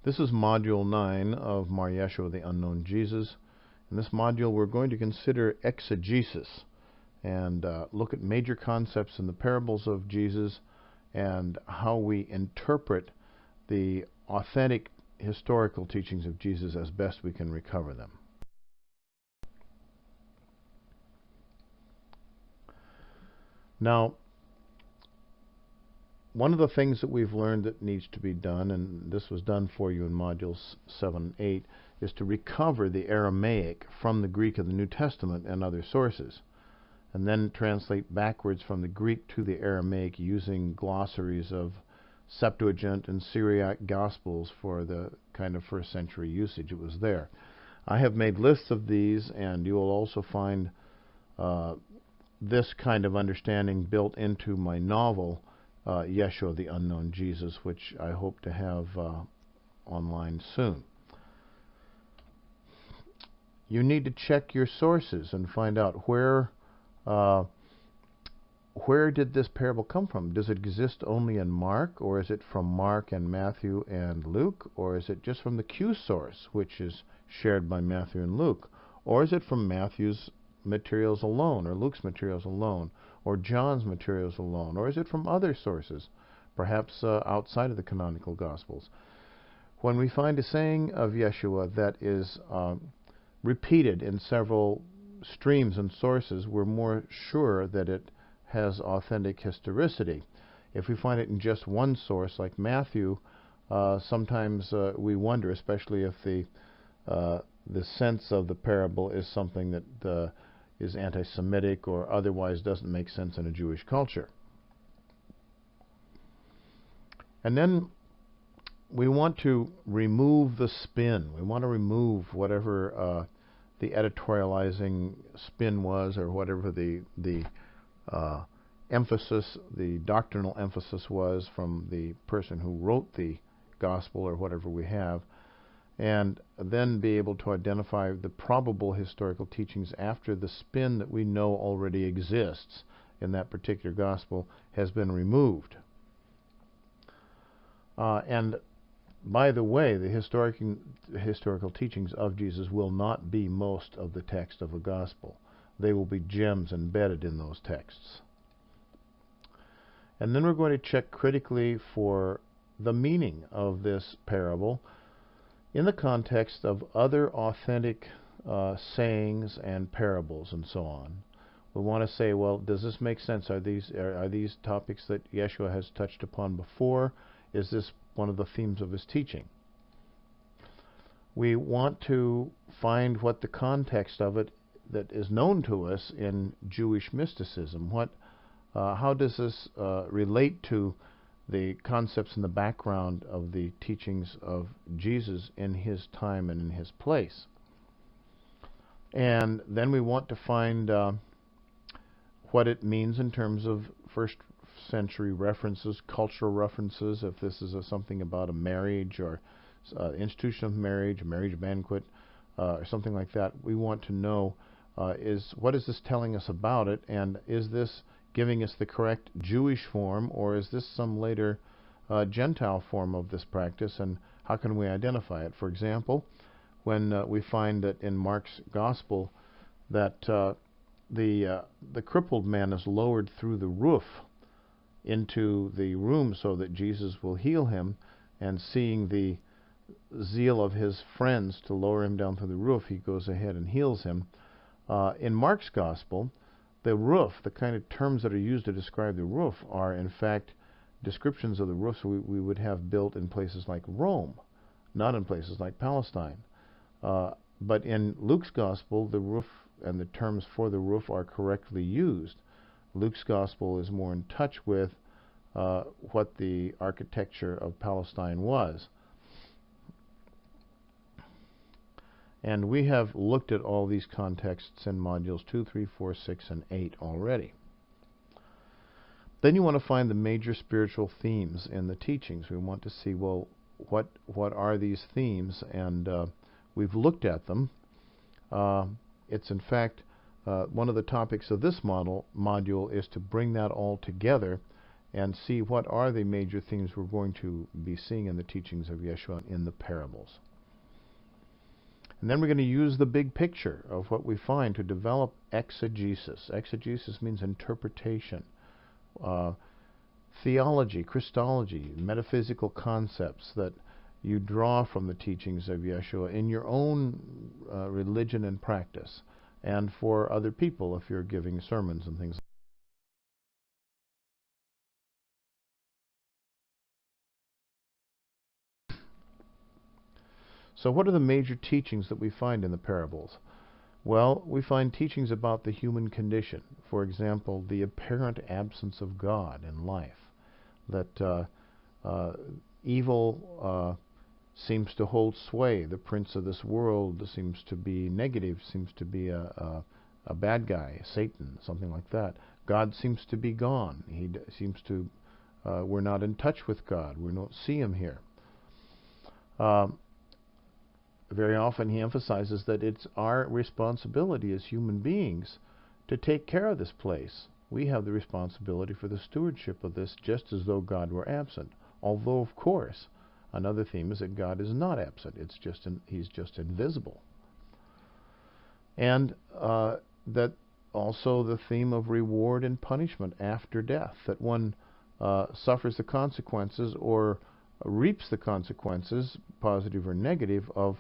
This is Module 9 of Mar Yeshua, the Unknown Jesus. In this module, we're going to consider exegesis and look at major concepts in the parables of Jesus and how we interpret the authentic historical teachings of Jesus as best we can recover them. Now, one of the things that we've learned that needs to be done, and this was done for you in modules 7 and 8, is to recover the Aramaic from the Greek of the New Testament and other sources, and then translate backwards from the Greek to the Aramaic using glossaries of Septuagint and Syriac Gospels for the kind of first century usage. It was there. I have made lists of these, and you will also find this kind of understanding built into my novel, Yeshua, the Unknown Jesus, which I hope to have online soon. You need to check your sources and find out where did this parable come from? Does it exist only in Mark, or is it from Mark and Matthew and Luke, or is it just from the Q source, which is shared by Matthew and Luke, or is it from Matthew's materials alone, or Luke's materials alone, or John's materials alone, or is it from other sources, perhaps outside of the canonical Gospels? When we find a saying of Yeshua that is repeated in several streams and sources, we're more sure that it has authentic historicity. If we find it in just one source, like Matthew, sometimes we wonder, especially if the sense of the parable is something that is anti-Semitic or otherwise doesn't make sense in a Jewish culture. And then we want to remove the spin. We want to remove whatever the editorializing spin was, or whatever the emphasis, the doctrinal emphasis was from the person who wrote the gospel or whatever we have, and then be able to identify the probable historical teachings after the spin that we know already exists in that particular gospel has been removed. And by the way, the historical teachings of Jesus will not be most of the text of a gospel. They will be gems embedded in those texts. And then we're going to check critically for the meaning of this parable in the context of other authentic sayings and parables and so on. We want to say, well, does this make sense? Are these topics that Yeshua has touched upon before? Is this one of the themes of his teaching? We want to find what the context of it that is known to us in Jewish mysticism. How does this relate to the concepts in the background of the teachings of Jesus in his time and in his place? And then we want to find what it means in terms of first century references, cultural references, if this is something about a marriage or institution of marriage, a marriage banquet, or something like that. We want to know what is this telling us about it, and is this giving us the correct Jewish form, or is this some later Gentile form of this practice, and how can we identify it? For example, when we find that in Mark's Gospel that the crippled man is lowered through the roof into the room so that Jesus will heal him, and seeing the zeal of his friends to lower him down through the roof, he goes ahead and heals him. In Mark's Gospel, the roof, the kind of terms that are used to describe the roof, are in fact descriptions of the roofs we would have built in places like Rome, not in places like Palestine. But in Luke's Gospel, the roof and the terms for the roof are correctly used. Luke's Gospel is more in touch with what the architecture of Palestine was. And we have looked at all these contexts in modules 2, 3, 4, 6, and 8 already. Then you want to find the major spiritual themes in the teachings. We want to see, well, what are these themes? And we've looked at them. It's in fact one of the topics of this module is to bring that all together and see what are the major themes we're going to be seeing in the teachings of Yeshua in the parables. And then we're going to use the big picture of what we find to develop exegesis. Exegesis means interpretation, theology, Christology, metaphysical concepts that you draw from the teachings of Yeshua in your own religion and practice, and for other people if you're giving sermons and things. So what are the major teachings that we find in the parables? Well, we find teachings about the human condition. For example, the apparent absence of God in life. That evil seems to hold sway. The prince of this world seems to be negative, seems to be a bad guy, Satan, something like that. God seems to be gone. He seems to, we're not in touch with God. We don't see him here. Very often he emphasizes that it's our responsibility as human beings to take care of this place. We have the responsibility for the stewardship of this, just as though God were absent. Although, of course, another theme is that God is not absent. It's just he's just invisible. And that also the theme of reward and punishment after death, that one suffers the consequences or reaps the consequences, positive or negative, of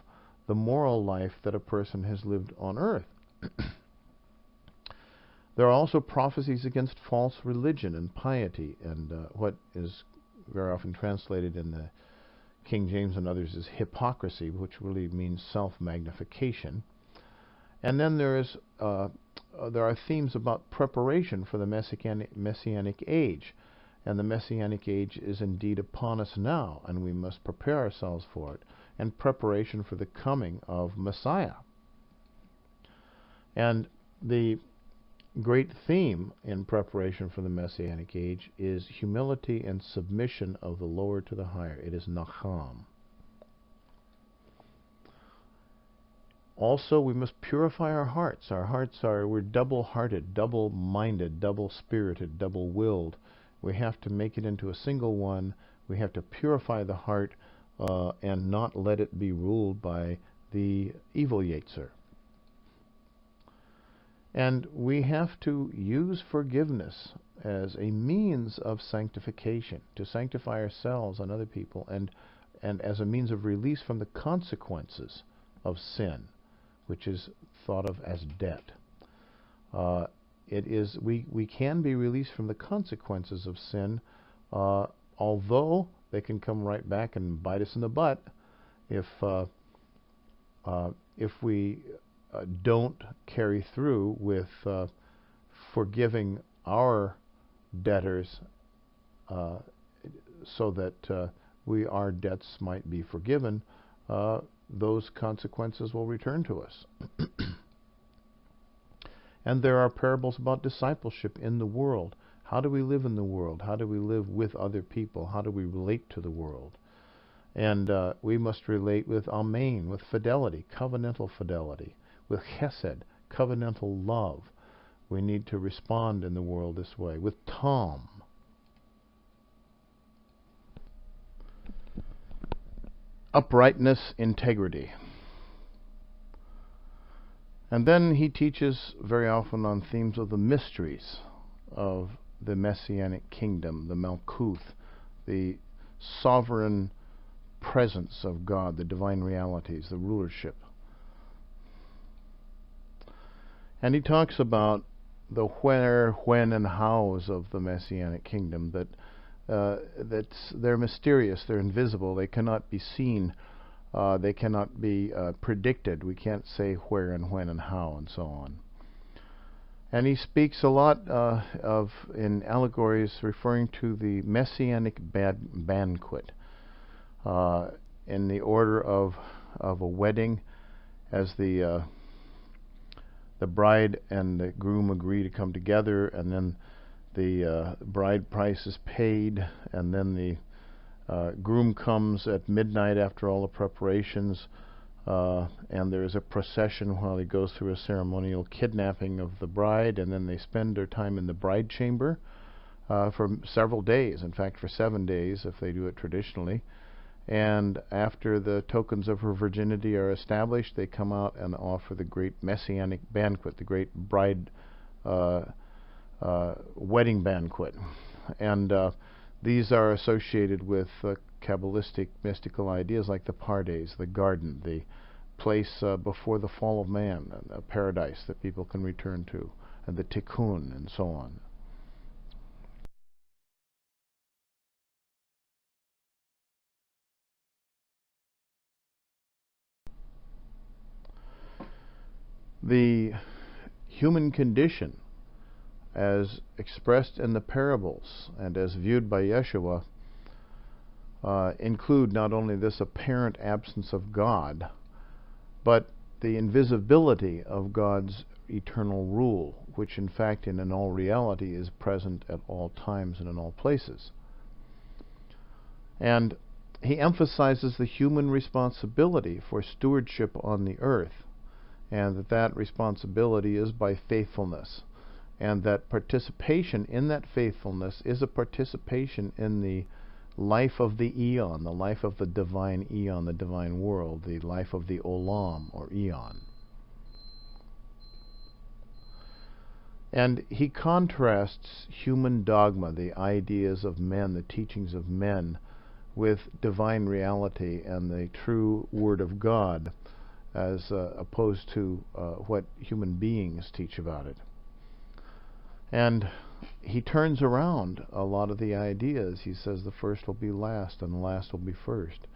the moral life that a person has lived on earth. There are also prophecies against false religion and piety, and what is very often translated in the King James and others is hypocrisy, which really means self-magnification. And then there are themes about preparation for the Messianic age. And the Messianic age is indeed upon us now, and we must prepare ourselves for it, and preparation for the coming of Messiah. And the great theme in preparation for the Messianic age is humility and submission of the lower to the higher. It is Nacham. Also, we must purify our hearts. We're double-hearted, double-minded, double-spirited, double-willed. We have to make it into a single one. We have to purify the heart and not let it be ruled by the evil Yetzer. And we have to use forgiveness as a means of sanctification, to sanctify ourselves and other people, and as a means of release from the consequences of sin, which is thought of as debt. We can be released from the consequences of sin, although they can come right back and bite us in the butt if we don't carry through with forgiving our debtors, so that our debts might be forgiven. Those consequences will return to us. And there are parables about discipleship in the world. How do we live in the world? How do we live with other people? How do we relate to the world? And we must relate with Amen, with fidelity, covenantal fidelity, with Chesed, covenantal love. We need to respond in the world this way, with Tom. Uprightness, integrity. And then he teaches very often on themes of the mysteries of the Messianic kingdom, the Malkuth, the sovereign presence of God, the divine realities, the rulership. And he talks about the where, when, and hows of the Messianic kingdom, that they're mysterious, they're invisible, they cannot be seen, they cannot be predicted. We can't say where and when and how and so on. And he speaks a lot in allegories referring to the Messianic banquet, in the order of a wedding, as the bride and the groom agree to come together, and then the bride price is paid, and then the groom comes at midnight after all the preparations, and there is a procession while he goes through a ceremonial kidnapping of the bride, and then they spend their time in the bride chamber, for several days, in fact for 7 days if they do it traditionally. And after the tokens of her virginity are established, they come out and offer the great messianic banquet, the great bride wedding banquet. And these are associated with Kabbalistic mystical ideas like the Pardes, the garden, the place before the fall of man, a paradise that people can return to, and the tikkun, and so on. The human condition, as expressed in the parables and as viewed by Yeshua, include not only this apparent absence of God, but the invisibility of God's eternal rule, which in fact and in all reality is present at all times and in all places. And he emphasizes the human responsibility for stewardship on the earth, and that responsibility is by faithfulness, and that participation in that faithfulness is a participation in the life of the eon, the life of the divine eon, the divine world, the life of the olam, or eon. And he contrasts human dogma, the ideas of men, the teachings of men, with divine reality and the true Word of God, as opposed to what human beings teach about it. And he turns around a lot of the ideas. He says the first will be last and the last will be first,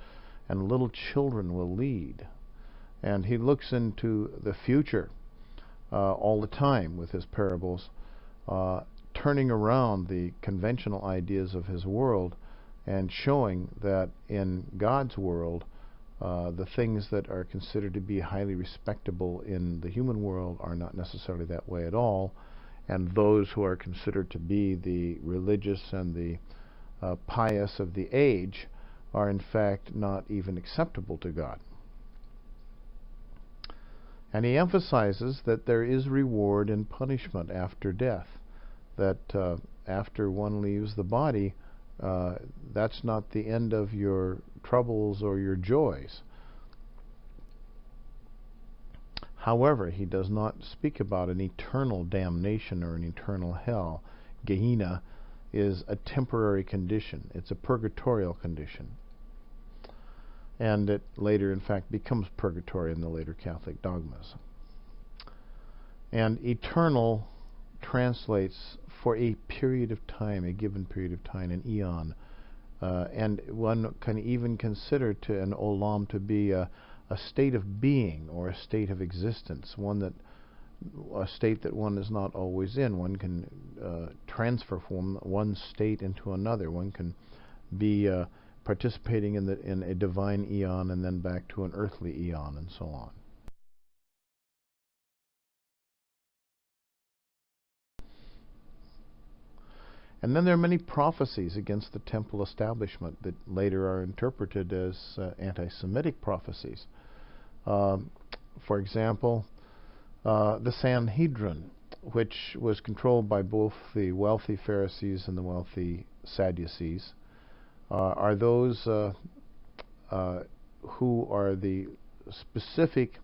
and little children will lead. And he looks into the future all the time with his parables, turning around the conventional ideas of his world and showing that in God's world, the things that are considered to be highly respectable in the human world are not necessarily that way at all, and those who are considered to be the religious and the pious of the age are in fact not even acceptable to God. And he emphasizes that there is reward and punishment after death, that after one leaves the body, that's not the end of your troubles or your joys. However, he does not speak about an eternal damnation or an eternal hell. Gehenna is a temporary condition. It's a purgatorial condition. And it later, in fact, becomes purgatory in the later Catholic dogmas. And eternal translates for a period of time, a given period of time, an eon. And one can even consider to an olam to be a state of being or a state of existence, a state that one is not always in. One can transfer from one state into another. One can be participating in a divine eon and then back to an earthly eon and so on. And then there are many prophecies against the temple establishment that later are interpreted as anti-Semitic prophecies. For example, the Sanhedrin, which was controlled by both the wealthy Pharisees and the wealthy Sadducees, are those who are the specific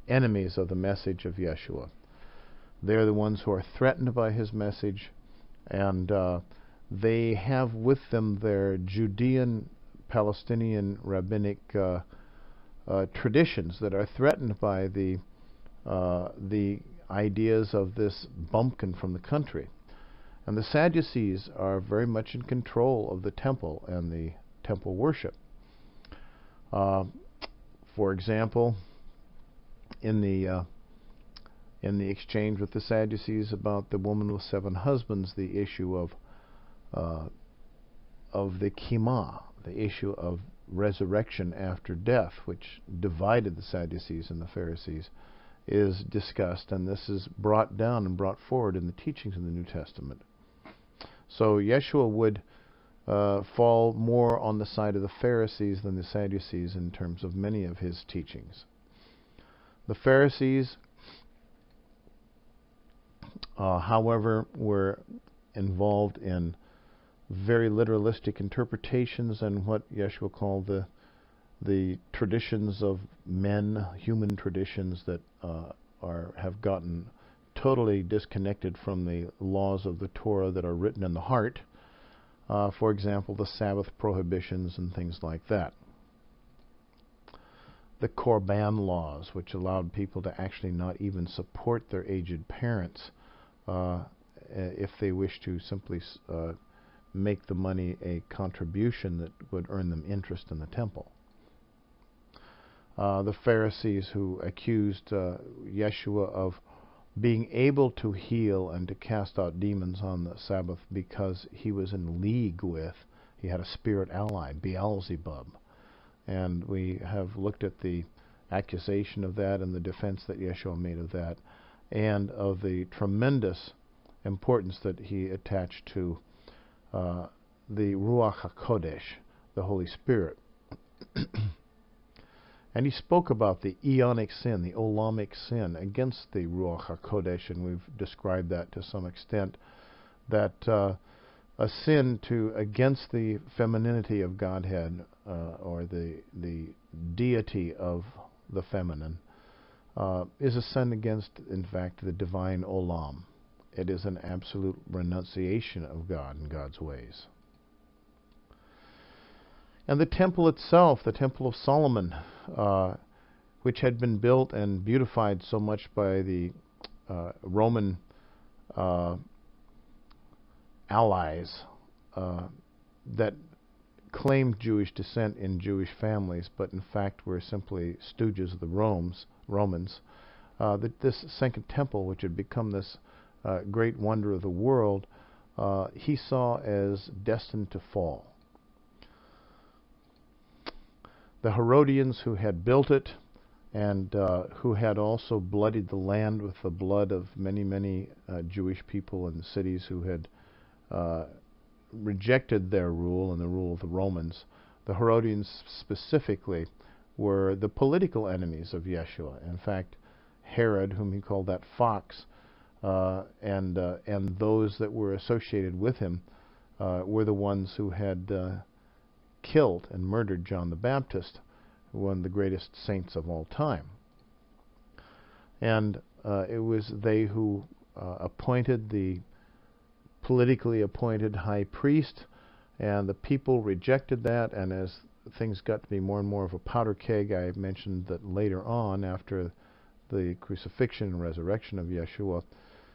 enemies of the message of Yeshua. They're the ones who are threatened by his message, and they have with them their Judean, Palestinian, rabbinic traditions that are threatened by the ideas of this bumpkin from the country. And the Sadducees are very much in control of the temple and the temple worship. For example, in the exchange with the Sadducees about the woman with 7 husbands, the issue of the Kima, the issue of resurrection after death, which divided the Sadducees and the Pharisees, is discussed, and this is brought down and brought forward in the teachings of the New Testament. So Yeshua would fall more on the side of the Pharisees than the Sadducees in terms of many of his teachings. The Pharisees, however, were involved in very literalistic interpretations and what Yeshua called the traditions of men, human traditions that have gotten totally disconnected from the laws of the Torah that are written in the heart. For example, the Sabbath prohibitions and things like that. The Korban laws, which allowed people to actually not even support their aged parents if they wish to simply make the money a contribution that would earn them interest in the temple. The Pharisees who accused Yeshua of being able to heal and to cast out demons on the Sabbath because he was in league with, he had a spirit ally, Beelzebub. And we have looked at the accusation of that and the defense that Yeshua made of that, and of the tremendous importance that he attached to the Ruach HaKodesh, the Holy Spirit. And he spoke about the eonic sin, the olamic sin against the Ruach HaKodesh, and we've described that to some extent, that a sin against the femininity of Godhead, or the deity of the feminine, is a sin against, in fact, the divine olam. It is an absolute renunciation of God and God's ways. And the temple itself, the Temple of Solomon, which had been built and beautified so much by the Roman allies that claimed Jewish descent in Jewish families, but in fact were simply stooges of the Romans. This second temple, which had become this great wonder of the world, he saw as destined to fall. The Herodians who had built it and who had also bloodied the land with the blood of many, many Jewish people and cities who had rejected their rule and the rule of the Romans. The Herodians specifically were the political enemies of Yeshua. In fact, Herod, whom he called that fox, and those that were associated with him were the ones who had killed and murdered John the Baptist, one of the greatest saints of all time. And it was they who appointed the politically appointed high priest, and the people rejected that, and as things got to be more and more of a powder keg, I mentioned that later on, after the crucifixion and resurrection of Yeshua,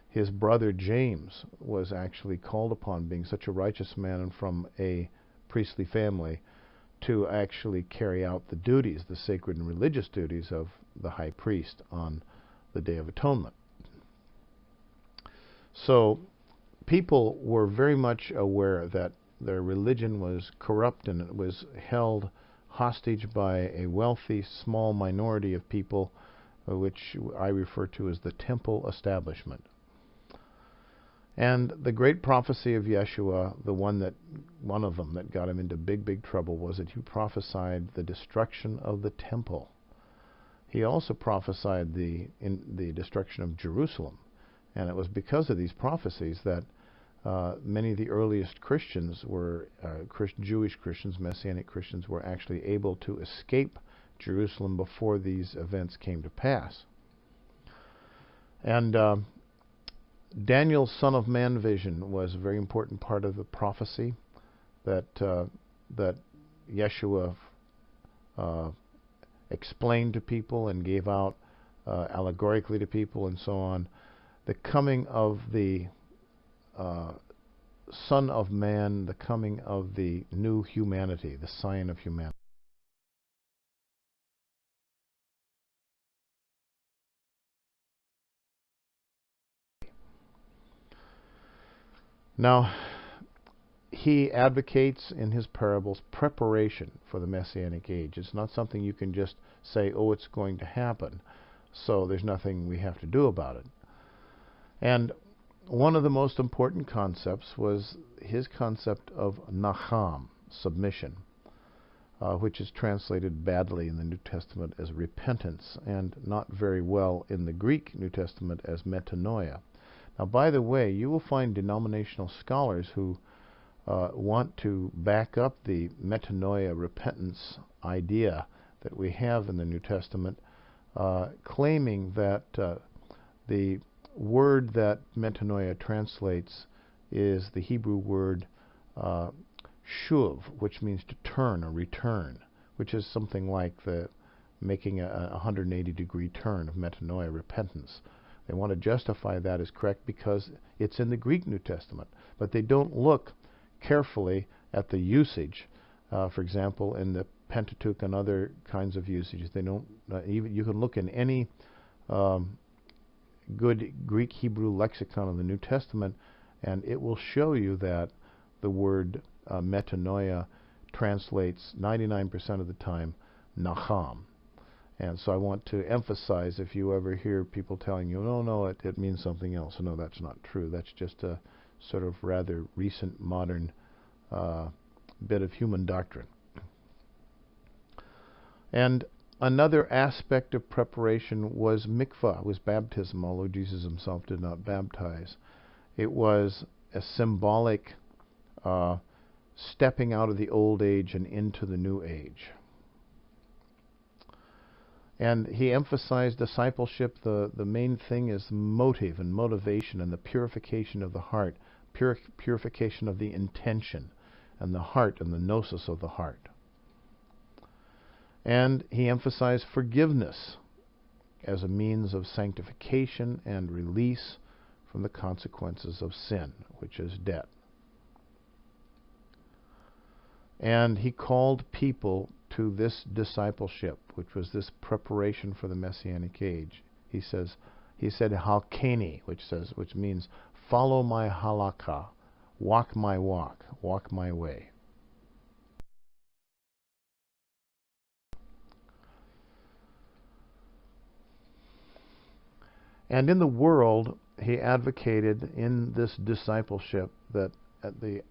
his brother James was actually called upon, being such a righteous man and from a priestly family, to actually carry out the duties, the sacred and religious duties of the high priest on the Day of Atonement. So people were very much aware that their religion was corrupt and it was held hostage by a wealthy small minority of people, which I refer to as the temple establishment. And the great prophecy of Yeshua, one of them that got him into big trouble, was that he prophesied the destruction of the temple. He also prophesied the destruction of Jerusalem, and it was because of these prophecies that many of the earliest Christians were Jewish Christians, Messianic Christians, were actually able to escape Jerusalem before these events came to pass. And Daniel's Son of Man vision was a very important part of the prophecy that Yeshua explained to people and gave out allegorically to people and so on. The coming of the Son of Man, the coming of the new humanity, the Scion of humanity. Now, he advocates in his parables preparation for the Messianic age. It's not something you can just say, oh, it's going to happen, so there's nothing we have to do about it. And one of the most important concepts was his concept of nacham, submission, which is translated badly in the New Testament as repentance, and not very well in the Greek New Testament as metanoia. Now, by the way, you will find denominational scholars who want to back up the metanoia, repentance idea that we have in the New Testament, claiming that the word that metanoia translates is the Hebrew word shuv, which means to turn or return, which is something like the making a 180-degree turn of metanoia, repentance. They want to justify that as correct because it's in the Greek New Testament, but they don't look carefully at the usage. For example, in the Pentateuch and other kinds of usages, they don't even. You can look in any good Greek Hebrew lexicon of the New Testament, and it will show you that the word metanoia translates 99% of the time nacham. And so I want to emphasize, if you ever hear people telling you, no, it means something else. No, that's not true. That's just a sort of rather recent modern bit of human doctrine. And another aspect of preparation was mikvah, was baptism, although Jesus himself did not baptize. It was a symbolic stepping out of the old age and into the new age. And he emphasized discipleship. The main thing is motive and motivation and the purification of the heart, purification of the intention and the heart and the gnosis of the heart. And he emphasized forgiveness as a means of sanctification and release from the consequences of sin, which is death. And he called people to this discipleship, which was this preparation for the Messianic age. He said halkeni, which means follow my halakha, walk my walk, walk my way. And in the world, he advocated in this discipleship that the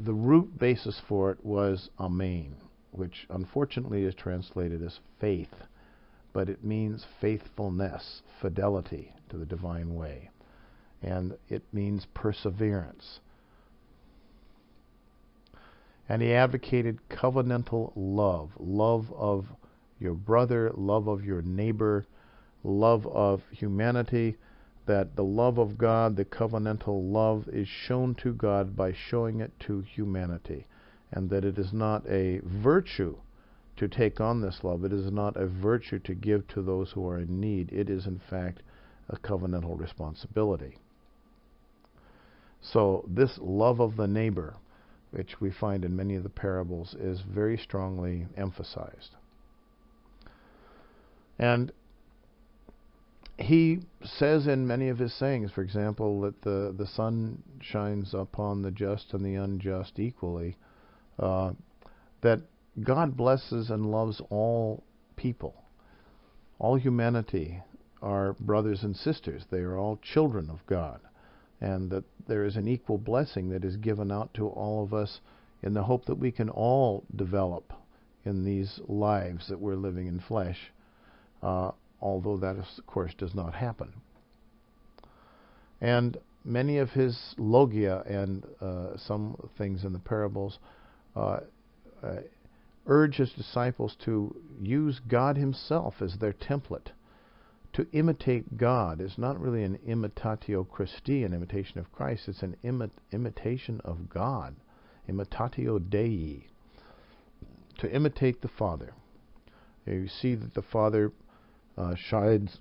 root basis for it was amen, which unfortunately is translated as faith, but it means faithfulness, fidelity to the divine way, and it means perseverance. And he advocated covenantal love, love of your brother, love of your neighbor, love of humanity, that the love of God, the covenantal love, is shown to God by showing it to humanity, and that it is not a virtue to take on this love. It is not a virtue to give to those who are in need. It is, in fact, a covenantal responsibility. So this love of the neighbor, which we find in many of the parables, is very strongly emphasized. And he says in many of his sayings, for example, that the sun shines upon the just and the unjust equally, that God blesses and loves all people. All humanity are brothers and sisters. They are all children of God. And that there is an equal blessing that is given out to all of us in the hope that we can all develop in these lives that we're living in flesh, although that, of course, does not happen. And many of his logia and some things in the parables urge his disciples to use God himself as their template. To imitate God is not really an imitatio Christi, an imitation of Christ. It's an imitation of God, imitatio Dei. To imitate the Father. You see that the Father shines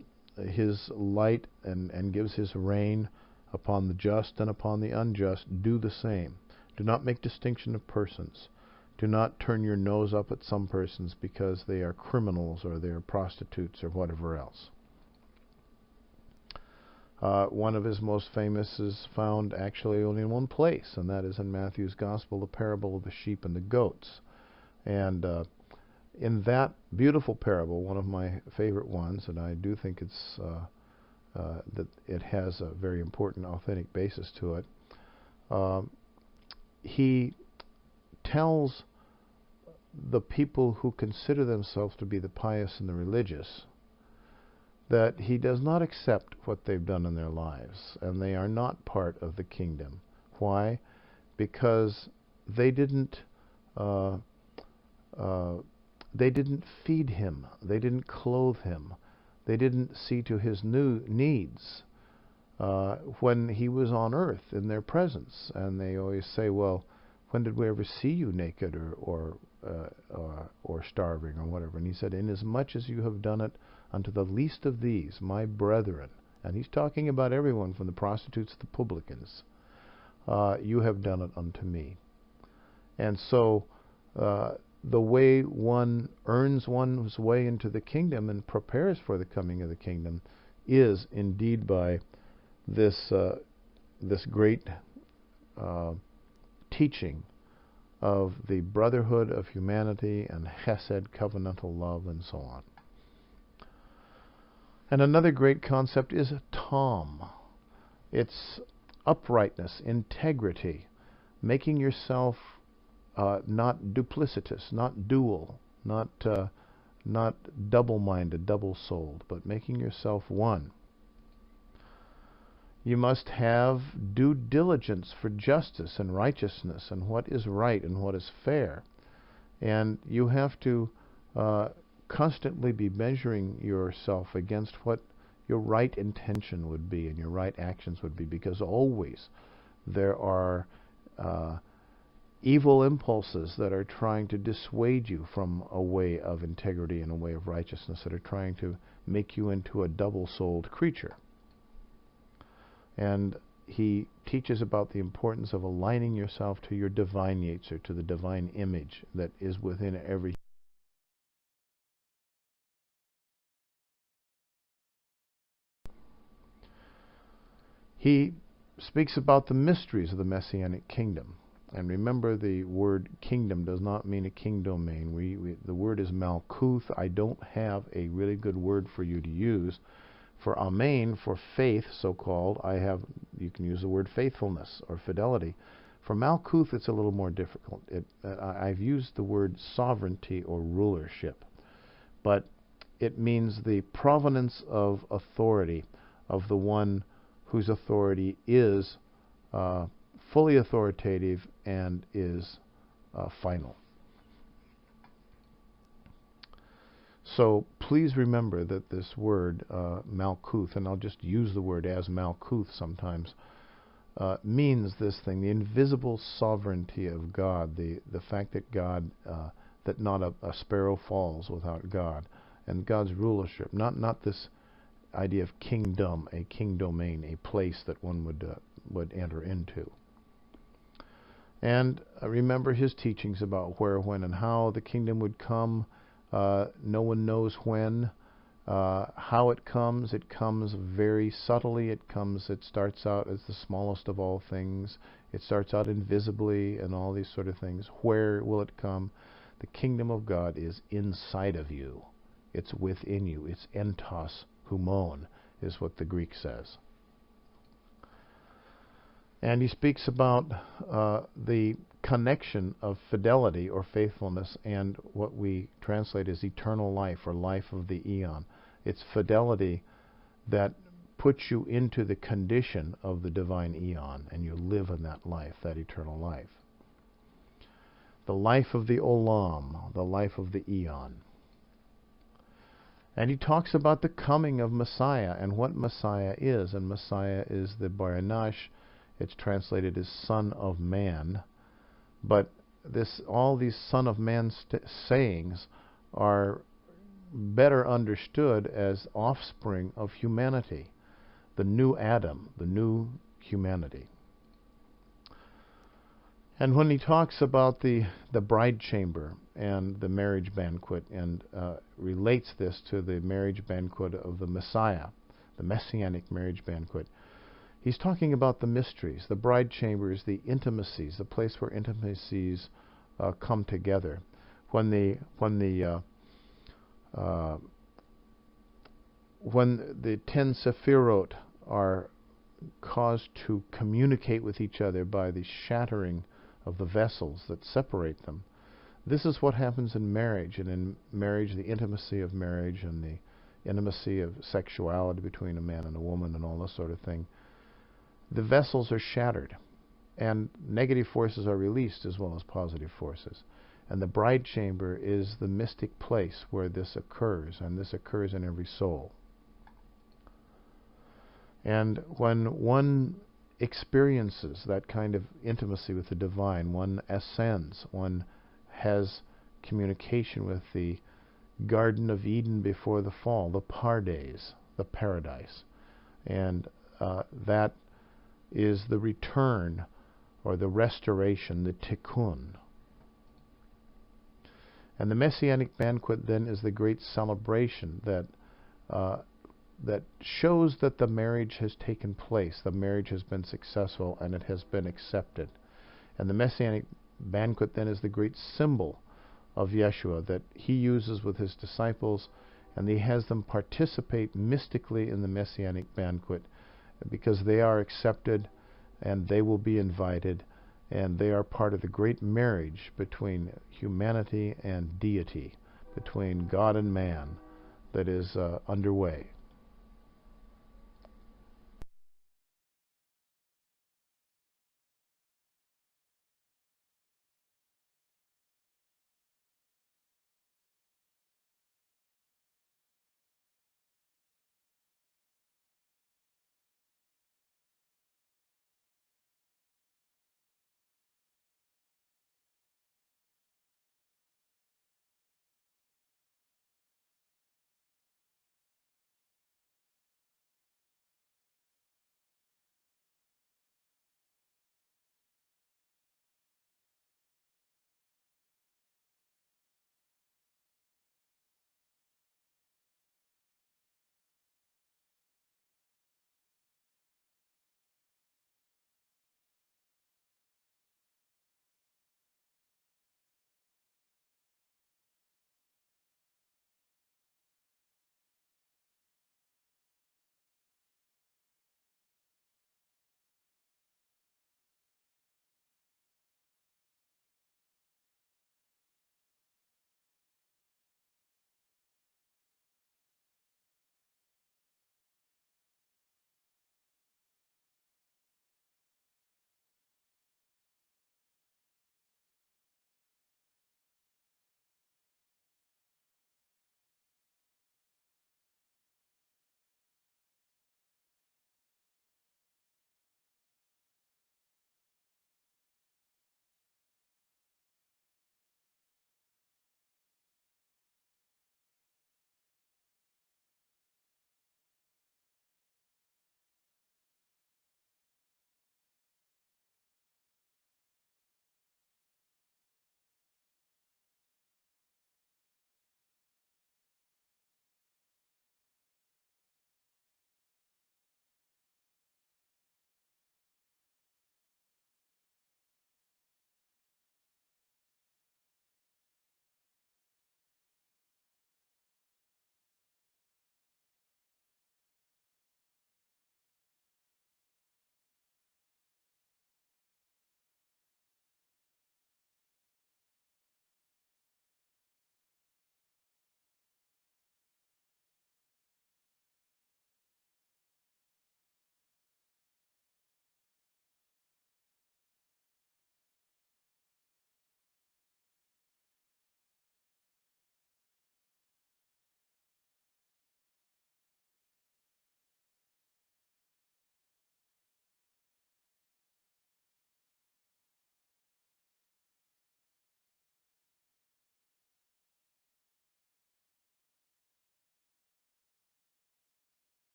his light and gives his rain upon the just and upon the unjust. Do the same. Do not make distinction of persons. Do not turn your nose up at some persons because they are criminals or they are prostitutes or whatever else. One of his most famous is found actually only in one place, and that is in Matthew's Gospel, the parable of the sheep and the goats. And in that beautiful parable, one of my favorite ones, and I do think it's that it has a very important authentic basis to it, he tells the people who consider themselves to be the pious and the religious that he does not accept what they've done in their lives, and they are not part of the kingdom. Why? because they didn't uh, uh, they didn't feed him, they didn't clothe him, they didn't see to his new needs when he was on earth in their presence. And they always say, well, when did we ever see you naked or starving or whatever? And he said, inasmuch as you have done it unto the least of these, my brethren, and he's talking about everyone from the prostitutes to the publicans, you have done it unto me. And so the way one earns one's way into the kingdom and prepares for the coming of the kingdom is indeed by this great teaching of the brotherhood of humanity and chesed, covenantal love, and so on. And another great concept is tom. It's uprightness, integrity, making yourself not duplicitous, not dual, not double-minded, double-souled, but making yourself one. You must have due diligence for justice and righteousness and what is right and what is fair. And you have to constantly be measuring yourself against what your right intention would be and your right actions would be, because always there are evil impulses that are trying to dissuade you from a way of integrity and a way of righteousness, that are trying to make you into a double-souled creature. And he teaches about the importance of aligning yourself to your divine nature, to the divine image that is within every. He speaks about the mysteries of the Messianic kingdom. And remember, the word kingdom does not mean a king domain. The word is malkuth. I don't have a really good word for you to use. For amen, for faith, so-called, you can use the word faithfulness or fidelity. For malkuth, it's a little more difficult. I've used the word sovereignty or rulership, but it means the provenance of authority of the one whose authority is fully authoritative and is final. So please remember that this word, malkuth, and I'll just use the word as malkuth sometimes, means this thing, the invisible sovereignty of God, the fact that God, that not a sparrow falls without God, and God's rulership, not this idea of kingdom, a king domain, a place that one would enter into. And remember his teachings about where, when, and how the kingdom would come. No one knows when, how it comes. It comes very subtly. It starts out as the smallest of all things. It starts out invisibly and all these sort of things. Where will it come? The kingdom of God is inside of you. It's within you. It's entos humon, is what the Greek says. And he speaks about the connection of fidelity or faithfulness and what we translate as eternal life or life of the eon. It's fidelity that puts you into the condition of the divine eon, and you live in that life, that eternal life. The life of the olam, the life of the eon. And he talks about the coming of Messiah and what Messiah is. And Messiah is the Baranash. It's translated as Son of Man. But all these Son of Man sayings are better understood as offspring of humanity, the new Adam, the new humanity. And when he talks about the bride chamber and the marriage banquet, and relates this to the marriage banquet of the Messiah, the Messianic marriage banquet, he's talking about the mysteries. The bride chamber is the intimacies, the place where intimacies come together. When the 10 Sephirot are caused to communicate with each other by the shattering of the vessels that separate them. This is what happens in marriage, and in marriage, the intimacy of marriage and the intimacy of sexuality between a man and a woman and all this sort of thing. The vessels are shattered, and negative forces are released as well as positive forces. And the bride chamber is the mystic place where this occurs, and this occurs in every soul. And when one experiences that kind of intimacy with the divine, one ascends, one has communication with the Garden of Eden before the fall, the Pardes, the paradise. And that is the return or the restoration, the tikkun. And the Messianic banquet then is the great celebration that shows that the marriage has taken place, the marriage has been successful, and it has been accepted. And the Messianic banquet then is the great symbol of Yeshua that he uses with his disciples, and he has them participate mystically in the Messianic banquet because they are accepted and they will be invited, and they are part of the great marriage between humanity and deity, between God and man, that is underway.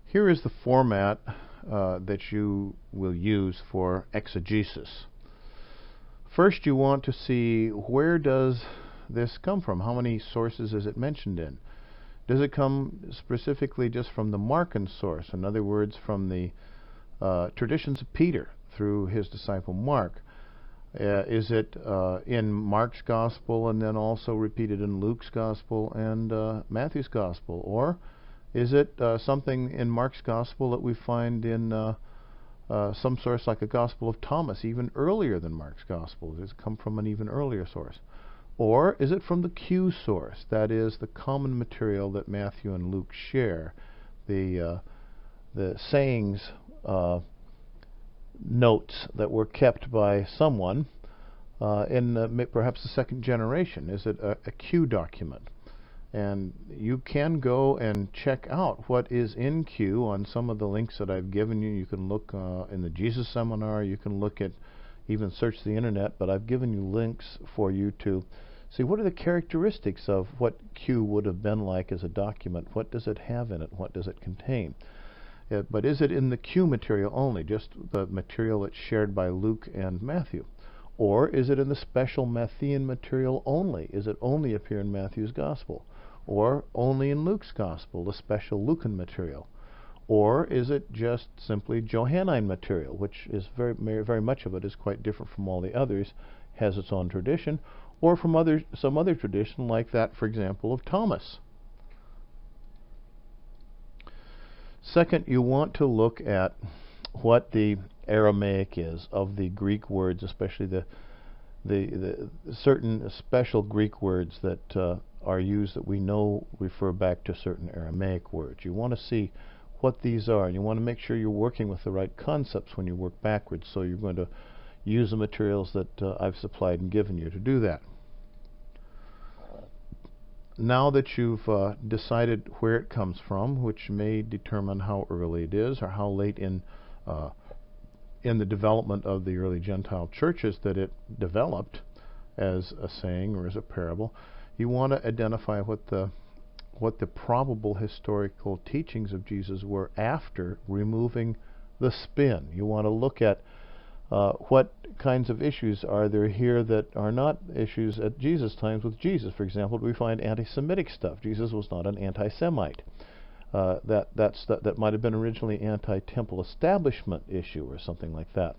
Here is the format that you will use for exegesis. First, you want to see where does this come from? How many sources is it mentioned in? Does it come specifically just from the Markan source? In other words, from the traditions of Peter through his disciple Mark? Is it in Mark's Gospel and then also repeated in Luke's Gospel and Matthew's Gospel? Or is it something in Mark's Gospel that we find in some source like a Gospel of Thomas, even earlier than Mark's Gospel? Does it come from an even earlier source? Or is it from the Q source, that is, the common material that Matthew and Luke share, the sayings, notes that were kept by someone in perhaps the second generation? Is it a Q document? And you can go and check out what is in Q on some of the links that I've given you. You can look in the Jesus Seminar. You can look at, even search the internet, but I've given you links for you to see what are the characteristics of what Q would have been like as a document. What does it have in it? What does it contain? But is it in the Q material only, just the material that's shared by Luke and Matthew? Or is it in the special Matthean material only? Is it only appear in Matthew's Gospel? Or only in Luke's Gospel, the special Lucan material? Or is it just simply Johannine material, which is very much of it is quite different from all the others, has its own tradition, or from some other tradition like that, for example, of Thomas? Second, you want to look at what the Aramaic is of the Greek words, especially the certain special Greek words that are used that we know refer back to certain Aramaic words. You want to see what these are. You want to make sure you're working with the right concepts when you work backwards, so you're going to use the materials that I've supplied and given you to do that. Now that you've decided where it comes from, which may determine how early it is or how late in the development of the early Gentile churches that it developed as a saying or as a parable, you want to identify what the probable historical teachings of Jesus were after removing the spin. You want to look at what kinds of issues are there here that are not issues at Jesus' times with Jesus. For example, we find anti-Semitic stuff. Jesus was not an anti-Semite. That might have been originally anti-temple establishment issue or something like that.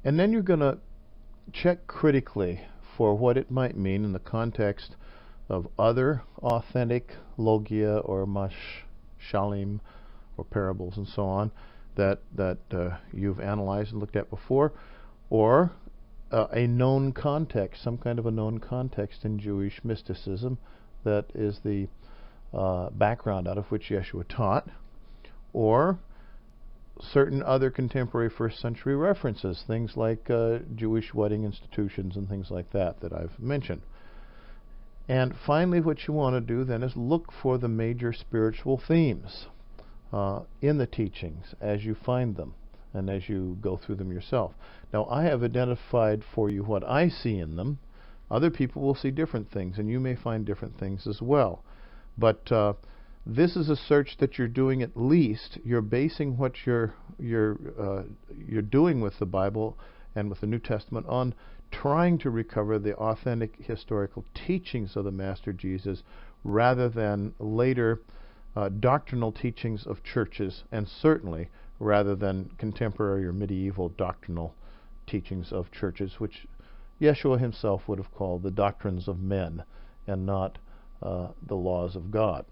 And then you're going to check critically for what it might mean in the context of other authentic logia or mashlim or parables and so on that you've analyzed and looked at before, or a known context, some kind of a known context in Jewish mysticism that is the background out of which Yeshua taught, or certain other contemporary first century references, things like Jewish wedding institutions and things like that I've mentioned. And finally, what you want to do then is look for the major spiritual themes in the teachings as you find them and as you go through them yourself. Now, I have identified for you what I see in them. Other people will see different things, and you may find different things as well. But this is a search that you're doing. At least you're basing what you're doing with the Bible and with the New Testament on trying to recover the authentic historical teachings of the Master Jesus rather than later doctrinal teachings of churches, and certainly rather than contemporary or medieval doctrinal teachings of churches, which Yeshua himself would have called the doctrines of men and not the laws of God.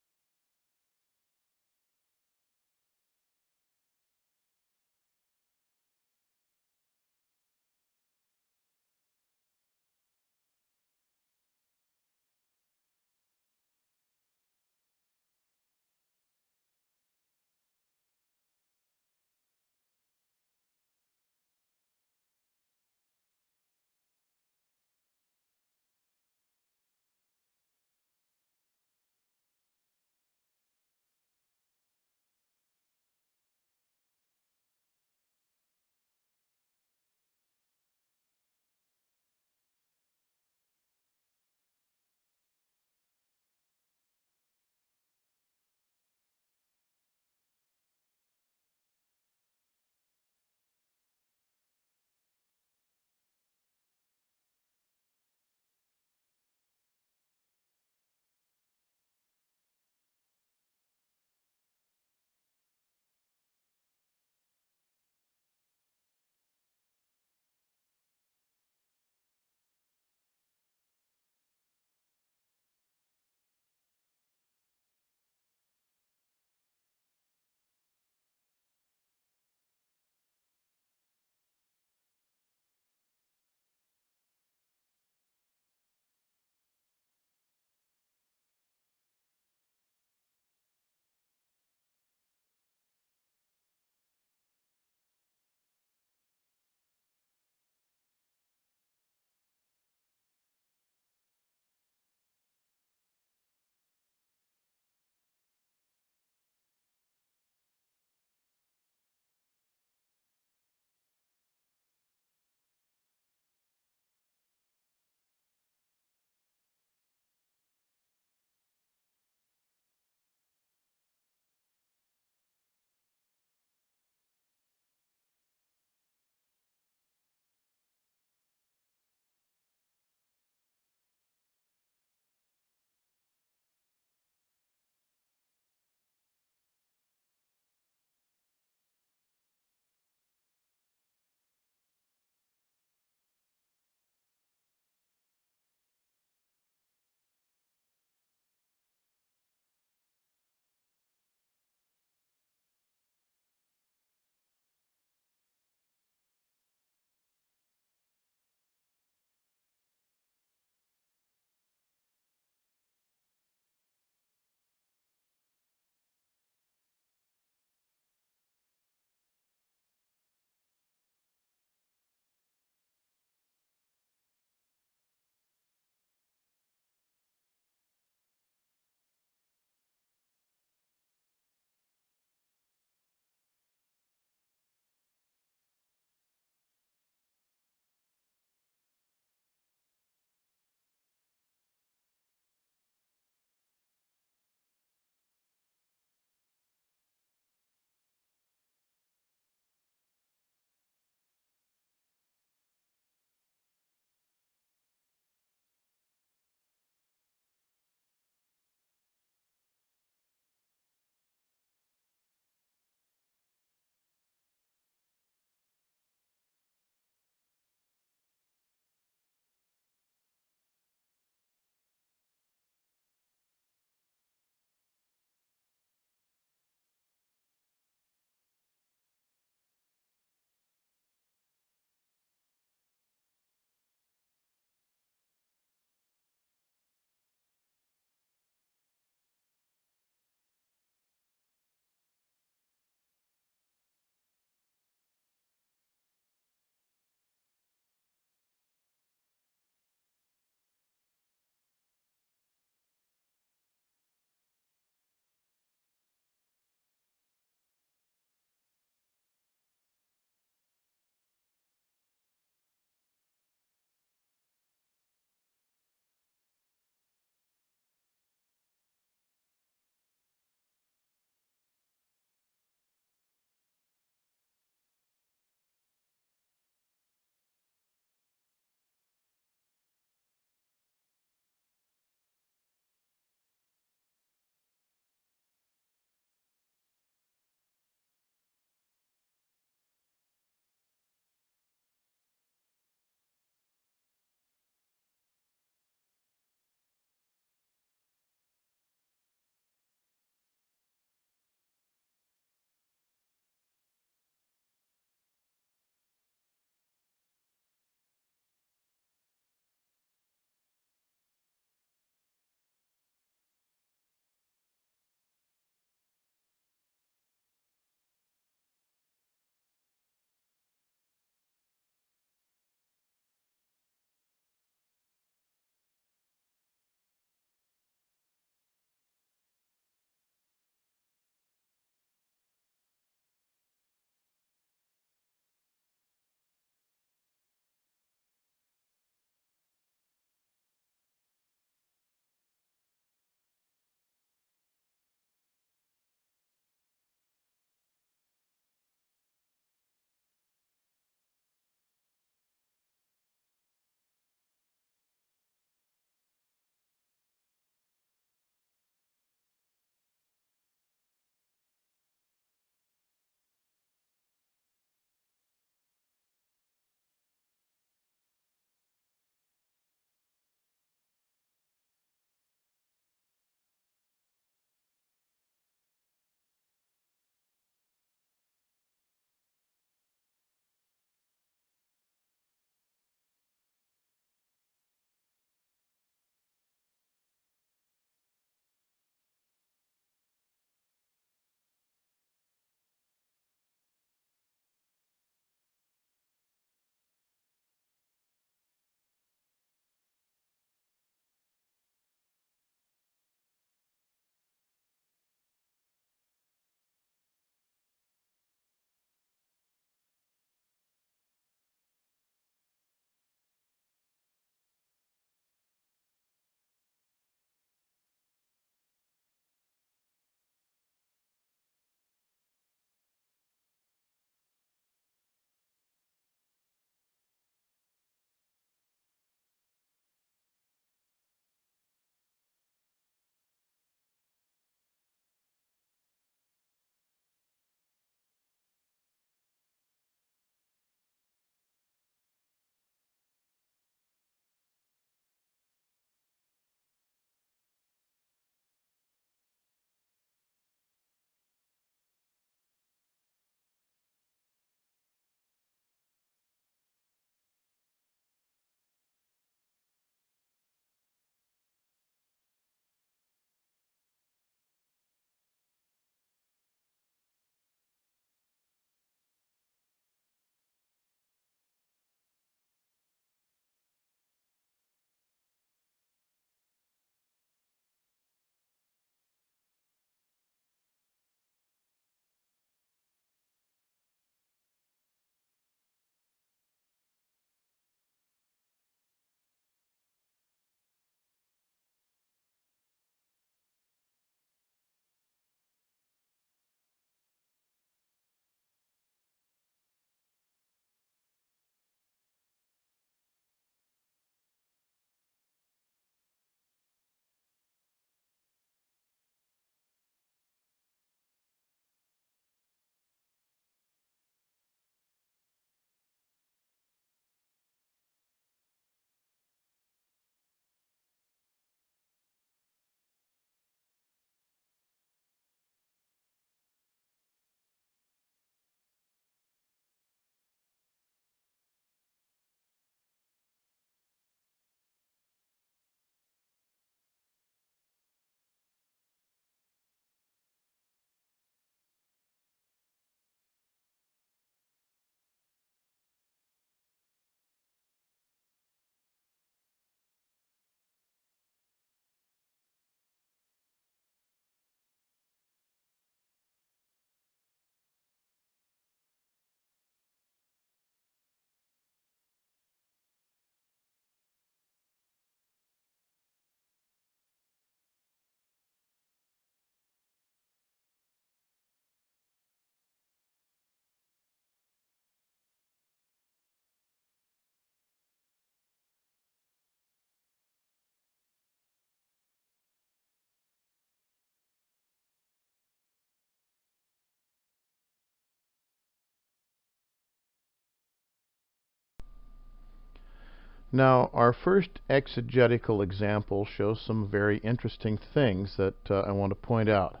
Now, our first exegetical example shows some very interesting things that I want to point out.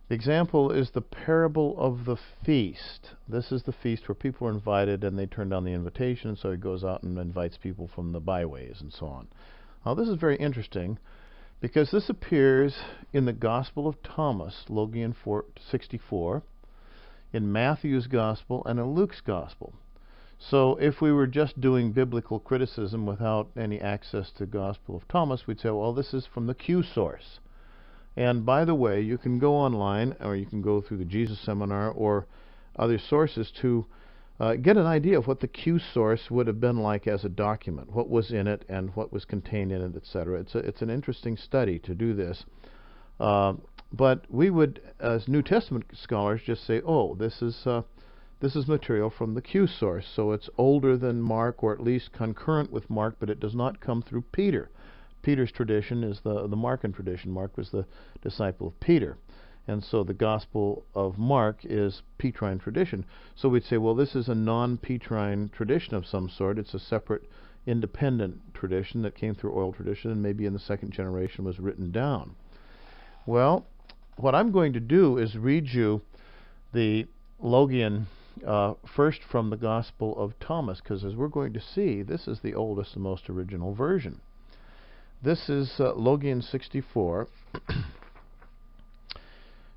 The example is the parable of the feast. This is the feast where people are invited and they turn down the invitation, so he goes out and invites people from the byways and so on. Now, this is very interesting because this appears in the Gospel of Thomas, Logian 64, in Matthew's Gospel, and in Luke's Gospel. So if we were just doing biblical criticism without any access to Gospel of Thomas, we'd say, well, this is from the Q source. And by the way, you can go online, or you can go through the Jesus Seminar or other sources to get an idea of what the Q source would have been like as a document, what was in it and what was contained in it, etc. It's an interesting study to do this. But we would, as New Testament scholars, just say, oh, this is material from the Q source, so it's older than Mark, or at least concurrent with Mark, but it does not come through Peter. Peter's tradition is the Markan tradition. Mark was the disciple of Peter. And so the Gospel of Mark is Petrine tradition. So we'd say, well, this is a non-Petrine tradition of some sort. It's a separate, independent tradition that came through oral tradition and maybe in the second generation was written down. Well, what I'm going to do is read you the Logian first from the Gospel of Thomas, because as we're going to see, this is the oldest and most original version. This is Logian 64.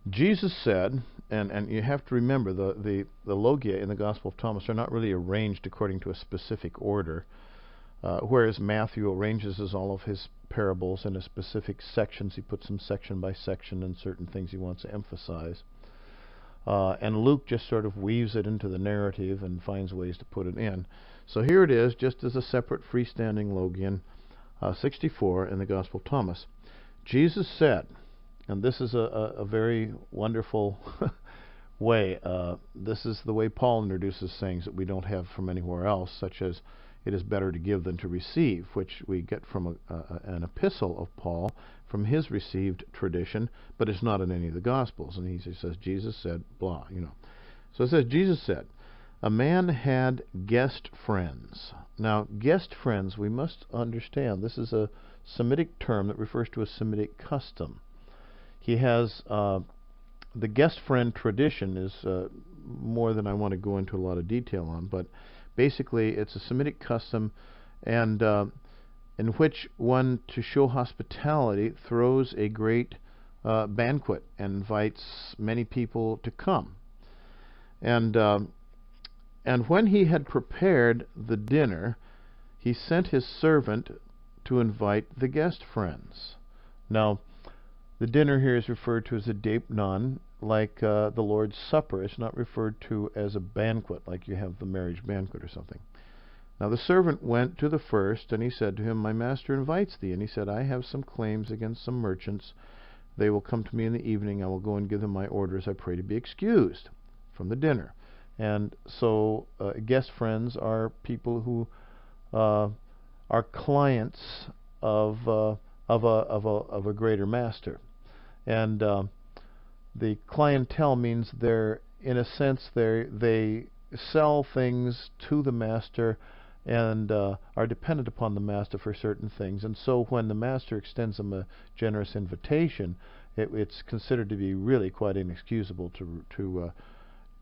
Jesus said, and you have to remember the Logia in the Gospel of Thomas are not really arranged according to a specific order, whereas Matthew arranges all of his parables in a specific sections. He puts them section by section and certain things he wants to emphasize. And Luke just sort of weaves it into the narrative and finds ways to put it in. So here it is, just as a separate freestanding Logian, 64 in the Gospel of Thomas. Jesus said, and this is a very wonderful way, this is the way Paul introduces things that we don't have from anywhere else, such as it is better to give than to receive, which we get from an epistle of Paul from his received tradition, but it's not in any of the Gospels. And he says, Jesus said, blah, So it says, Jesus said, a man had guest friends. Now, guest friends, we must understand, this is a Semitic term that refers to a Semitic custom. He has, the guest friend tradition is more than I want to go into a lot of detail on, but basically it's a Semitic custom and in which one, to show hospitality, throws a great banquet and invites many people to come. And when he had prepared the dinner, he sent his servant to invite the guest friends. Now, the dinner here is referred to as a deipnon, like the Lord's Supper. It's not referred to as a banquet, like you have the marriage banquet or something. Now the servant went to the first, and he said to him, my master invites thee. And he said, I have some claims against some merchants. They will come to me in the evening. I will go and give them my orders. I pray to be excused from the dinner. And so guest friends are people who are clients of a greater master. And the clientele means they're, in a sense, they sell things to the master and are dependent upon the master for certain things. And so when the master extends them a generous invitation, it's considered to be really quite inexcusable to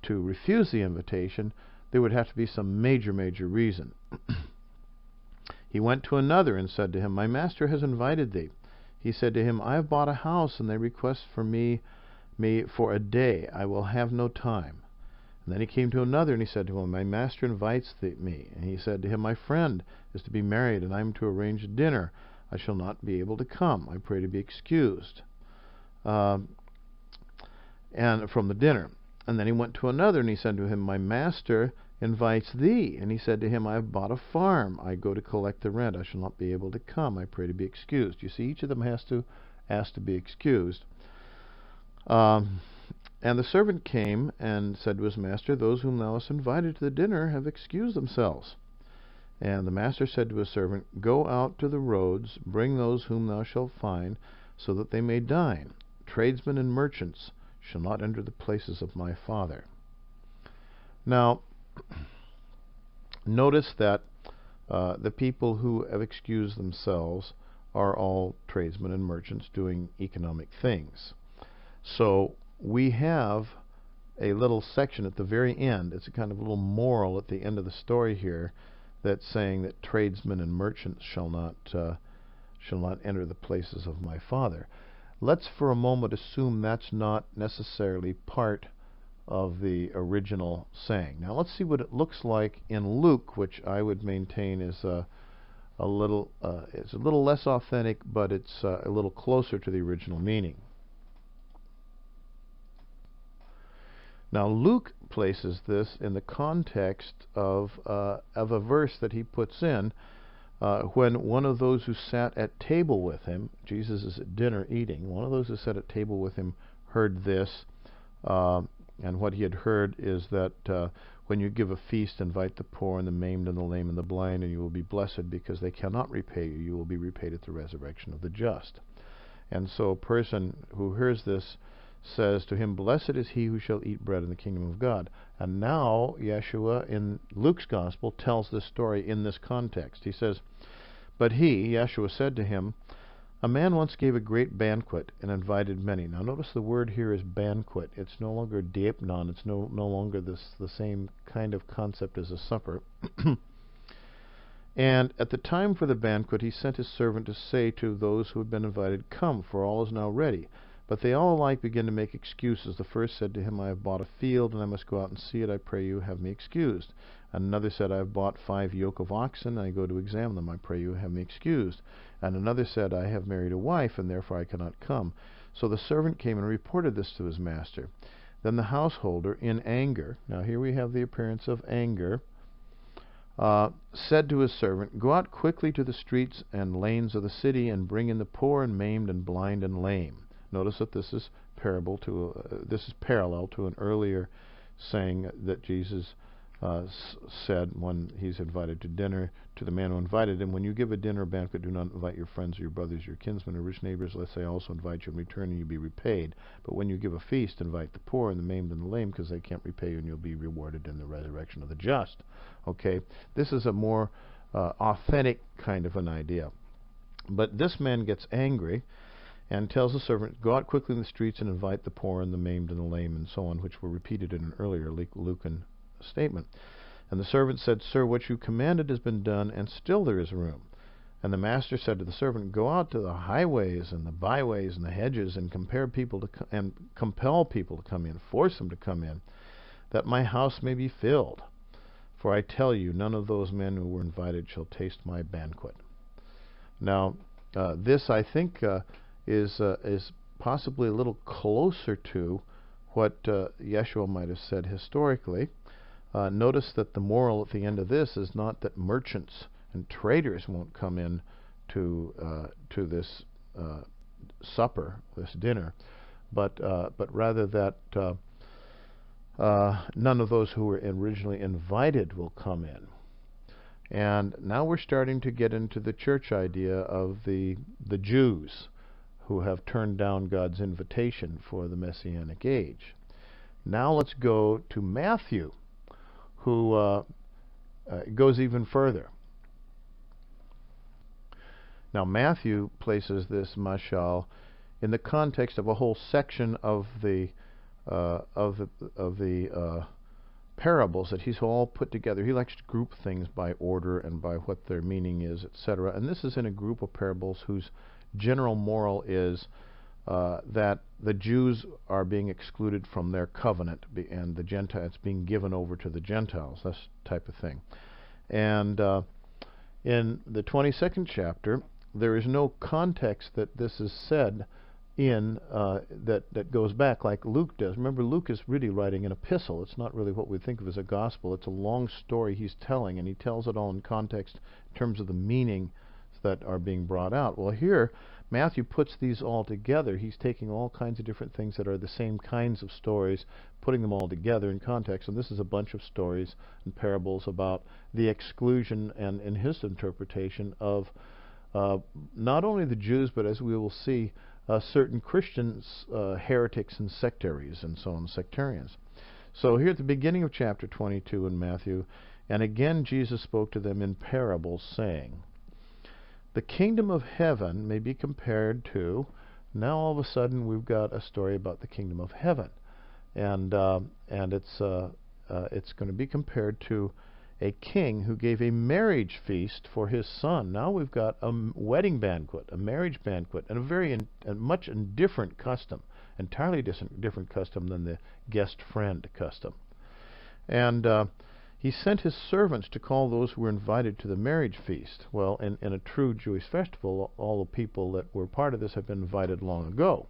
refuse the invitation. There would have to be some major reason. He went to another and said to him, my master has invited thee. He said to him, I have bought a house, and they request for me for a day. I will have no time. And then he came to another, and he said to him, my master invites me. And he said to him, my friend is to be married, and I am to arrange a dinner. I shall not be able to come. I pray to be excused and from the dinner. And then he went to another, and he said to him, my master invites thee. And he said to him, I have bought a farm. I go to collect the rent. I shall not be able to come. I pray to be excused. You see, each of them has to ask to be excused. And the servant came and said to his master, those whom thou hast invited to the dinner have excused themselves. And the master said to his servant, go out to the roads, bring those whom thou shalt find, so that they may dine. Tradesmen and merchants shall not enter the places of my Father. Now, notice that The people who have excused themselves are all tradesmen and merchants doing economic things. So we have a little section at the very end. It's a kind of little moral at the end of the story here that's saying that tradesmen and merchants shall not enter the places of my Father. Let's for a moment assume that's not necessarily part of the original saying. Now let's see what it looks like in Luke, which I would maintain is it's a little less authentic, but it's a little closer to the original meaning. Now Luke places this in the context of a verse that he puts in when one of those who sat at table with him, Jesus is at dinner eating, one of those who sat at table with him heard this, and what he had heard is that when you give a feast, invite the poor and the maimed and the lame and the blind, and you will be blessed because they cannot repay you. You will be repaid at the resurrection of the just. And so a person who hears this says to him, blessed is he who shall eat bread in the kingdom of God. And now Yeshua in Luke's gospel tells this story in this context. He says, but he, Yeshua, said to him, a man once gave a great banquet and invited many. Now notice the word here is banquet. It's no longer diapnon. It's no longer the same kind of concept as a supper. And at the time for the banquet he sent his servant to say to those who had been invited, come, for all is now ready. But they all alike began to make excuses. The first said to him, I have bought a field, and I must go out and see it. I pray you, have me excused. And another said, I have bought 5 yoke of oxen, and I go to examine them. I pray you, have me excused. And another said, I have married a wife, and therefore I cannot come. So the servant came and reported this to his master. Then the householder, in anger, now here we have the appearance of anger, said to his servant, go out quickly to the streets and lanes of the city, and bring in the poor and maimed and blind and lame. Notice that this is parallel to an earlier saying that Jesus said when he's invited to dinner to the man who invited him, when you give a dinner or banquet, do not invite your friends or your brothers, your kinsmen or rich neighbors, lest they also invite you in return and you be repaid. But when you give a feast, invite the poor and the maimed and the lame, because they can't repay you, and you'll be rewarded in the resurrection of the just. Okay, this is a more authentic kind of an idea. But this man gets angry and tells the servant, go out quickly in the streets and invite the poor and the maimed and the lame, and so on, which were repeated in an earlier Lucan statement. And the servant said, sir, what you commanded has been done, and still there is room. And the master said to the servant, go out to the highways and the byways and the hedges, and compel people to come in, force them to come in, that my house may be filled. For I tell you, none of those men who were invited shall taste my banquet. Now, this I think is possibly a little closer to what Yeshua might have said historically. Notice that the moral at the end of this is not that merchants and traders won't come in to this supper, this dinner, but rather that none of those who were originally invited will come in. And now we're starting to get into the church idea of the Jews who have turned down God's invitation for the Messianic age. Now let's go to Matthew, who goes even further. Now Matthew places this mashal in the context of a whole section of the parables that he's all put together. He likes to group things by order and by what their meaning is, etc. And this is in a group of parables whose general moral is that the Jews are being excluded from their covenant, and the Gentiles being given over to the Gentiles, that type of thing. And in the 22nd chapter, there is no context that this is said in that goes back like Luke does. Remember, Luke is really writing an epistle. It's not really what we think of as a gospel. It's a long story he's telling, and he tells it all in context in terms of the meaning that are being brought out. Well, here Matthew puts these all together. He's taking all kinds of different things that are the same kinds of stories, putting them all together in context. And this is a bunch of stories and parables about the exclusion and, in his interpretation, of not only the Jews, but as we will see, certain Christians, heretics and sectaries and so on, sectarians. So here at the beginning of chapter 22 in Matthew, and again Jesus spoke to them in parables, saying, the kingdom of heaven may be compared to, now all of a sudden we've got a story about the kingdom of heaven. And it's going to be compared to a king who gave a marriage feast for his son. Now we've got a wedding banquet, a marriage banquet, and a much different custom, entirely different custom than the guest friend custom. And he sent his servants to call those who were invited to the marriage feast. Well, in a true Jewish festival, all the people that were part of this have been invited long ago.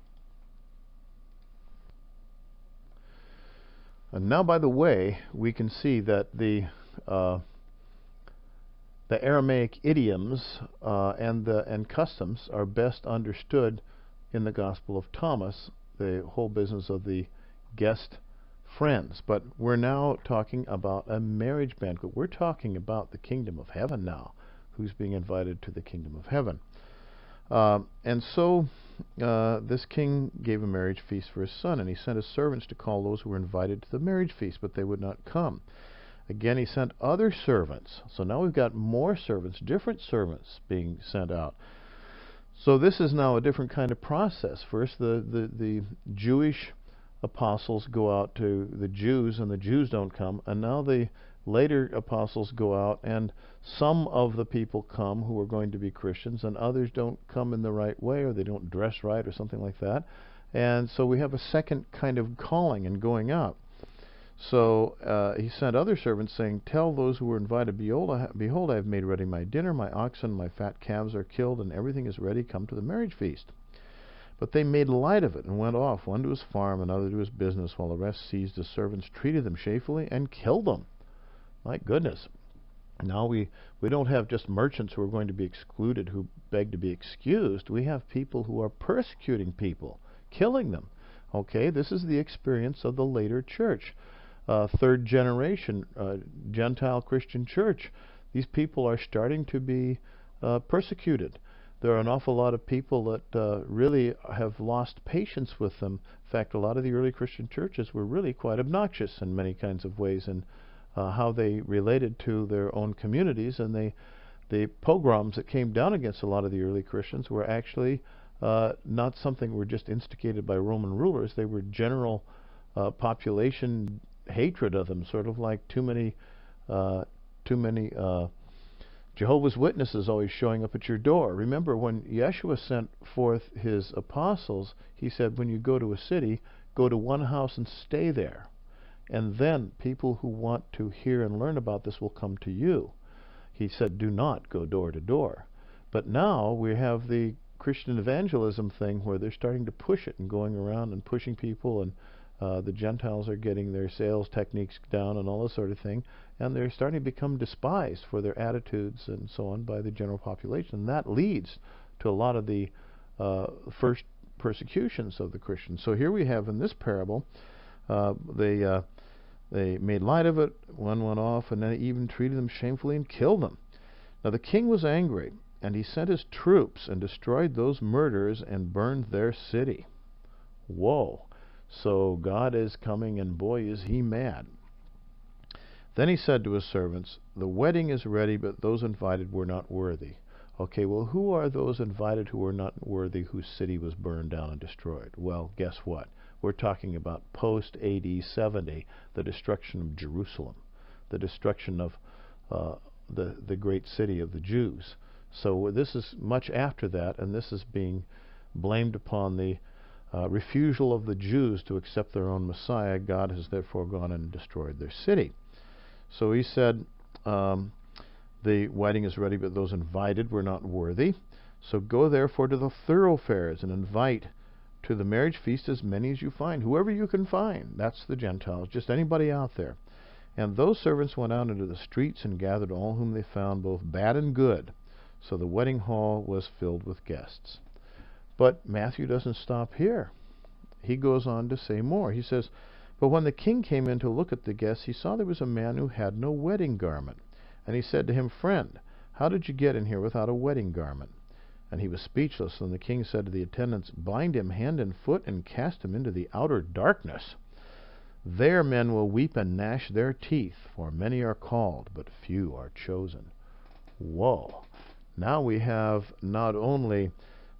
And now, by the way, we can see that the Aramaic idioms and customs are best understood in the Gospel of Thomas, the whole business of the guest friends. But we're now talking about a marriage banquet. We're talking about the kingdom of heaven now, who's being invited to the kingdom of heaven. And so this king gave a marriage feast for his son, and he sent his servants to call those who were invited to the marriage feast, but they would not come. Again, he sent other servants. So now we've got more servants, different servants being sent out. So this is now a different kind of process. First, the Jewish apostles go out to the Jews, and the Jews don't come. And now the later apostles go out, and some of the people come who are going to be Christians, and others don't come in the right way, or they don't dress right, or something like that. And so we have a second kind of calling and going out. So he sent other servants, saying, tell those who were invited, behold, I have made ready my dinner, my oxen, my fat calves are killed, and everything is ready. Come to the marriage feast. But they made light of it and went off, one to his farm, another to his business, while the rest seized his servants, treated them shamefully, and killed them. My goodness. Now we don't have just merchants who are going to be excluded, who beg to be excused. We have people who are persecuting people, killing them. Okay, this is the experience of the later church. Third generation Gentile Christian church. These people are starting to be persecuted. There are an awful lot of people that really have lost patience with them. In fact, a lot of the early Christian churches were really quite obnoxious in many kinds of ways, and how they related to their own communities. And the pogroms that came down against a lot of the early Christians were actually not something were just instigated by Roman rulers. They were general population hatred of them, sort of like too many Jehovah's Witnesses always showing up at your door. Remember, when Yeshua sent forth his apostles, he said, when you go to a city, go to one house and stay there. And then people who want to hear and learn about this will come to you. He said, do not go door to door. But now we have the Christian evangelism thing where they're starting to push it and going around and pushing people, and the Gentiles are getting their sales techniques down and all this sort of thing, and they're starting to become despised for their attitudes and so on by the general population. And that leads to a lot of the first persecutions of the Christians. So here we have in this parable, they made light of it, one went off, and then even treated them shamefully and killed them. Now the king was angry, and he sent his troops and destroyed those murderers and burned their city. Whoa. So God is coming, and boy, is he mad. Then he said to his servants, the wedding is ready, but those invited were not worthy. Okay, well, who are those invited who were not worthy, whose city was burned down and destroyed? Well, guess what? We're talking about post AD 70, the destruction of Jerusalem, the destruction of the great city of the Jews. So this is much after that, and this is being blamed upon the refusal of the Jews to accept their own Messiah. God has therefore gone and destroyed their city. So he said, the wedding is ready, but those invited were not worthy. So go therefore to the thoroughfares and invite to the marriage feast as many as you find, whoever you can find. That's the Gentiles, just anybody out there. And those servants went out into the streets and gathered all whom they found, both bad and good. So the wedding hall was filled with guests. But Matthew doesn't stop here. He goes on to say more. He says, but when the king came in to look at the guests, he saw there was a man who had no wedding garment. And he said to him, friend, how did you get in here without a wedding garment? And he was speechless. And the king said to the attendants, bind him hand and foot and cast him into the outer darkness. There men will weep and gnash their teeth, for many are called, but few are chosen. Whoa. Now we have not only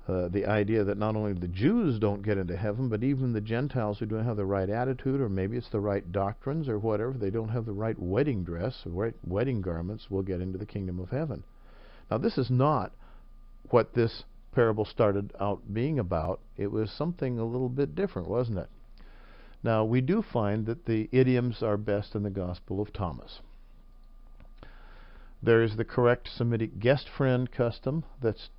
the idea that not only the Jews don't get into heaven, but even the Gentiles who don't have the right attitude, or maybe it's the right doctrines, or whatever, they don't have the right wedding dress or right wedding garments, will get into the kingdom of heaven. Now this is not what this parable started out being about. It was something a little bit different, wasn't it? Now we do find that the idioms are best in the Gospel of Thomas. There is the correct Semitic guest friend custom that's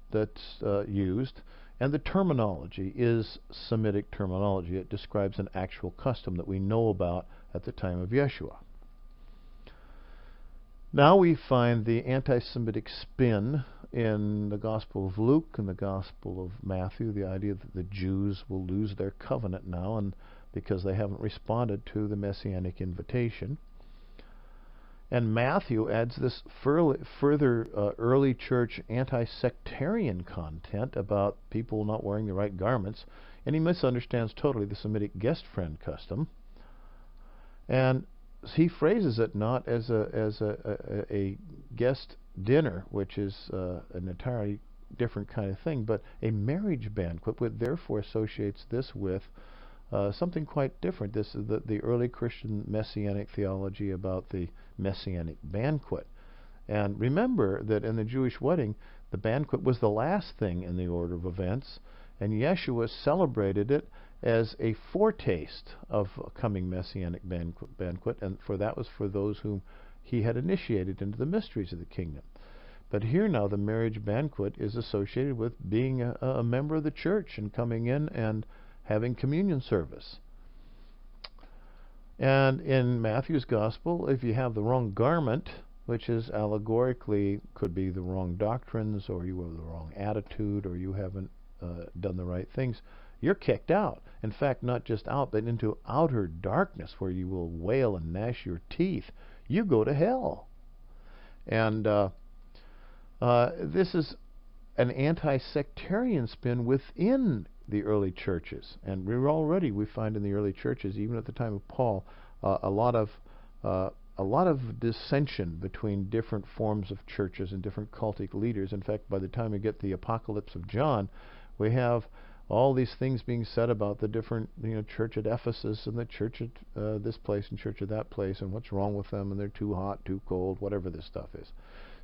used, and the terminology is Semitic terminology. It describes an actual custom that we know about at the time of Yeshua. Now we find the anti-Semitic spin in the Gospel of Luke and the Gospel of Matthew, the idea that the Jews will lose their covenant now and because they haven't responded to the Messianic invitation. And Matthew adds this further early church anti-sectarian content about people not wearing the right garments, and he misunderstands totally the Semitic guest friend custom. And he phrases it not as a guest dinner, which is an entirely different kind of thing, but a marriage banquet, which therefore associates this with something quite different. This is the early Christian Messianic theology about the Messianic banquet. And remember that in the Jewish wedding, the banquet was the last thing in the order of events, and Yeshua celebrated it as a foretaste of a coming Messianic banquet, and that was for those whom he had initiated into the mysteries of the kingdom. But here now the marriage banquet is associated with being a member of the church and coming in and having communion service. And in Matthew's Gospel, if you have the wrong garment, which is allegorically could be the wrong doctrines, or you have the wrong attitude, or you haven't done the right things, you're kicked out. In fact, not just out, but into outer darkness where you will wail and gnash your teeth. You go to hell. And this is an anti-sectarian spin within the early churches, and we find in the early churches, even at the time of Paul, a lot of dissension between different forms of churches and different cultic leaders. In fact, by the time we get the Apocalypse of John, we have all these things being said about the different, church at Ephesus and the church at this place and church at that place, and what's wrong with them, and they're too hot, too cold, whatever this stuff is.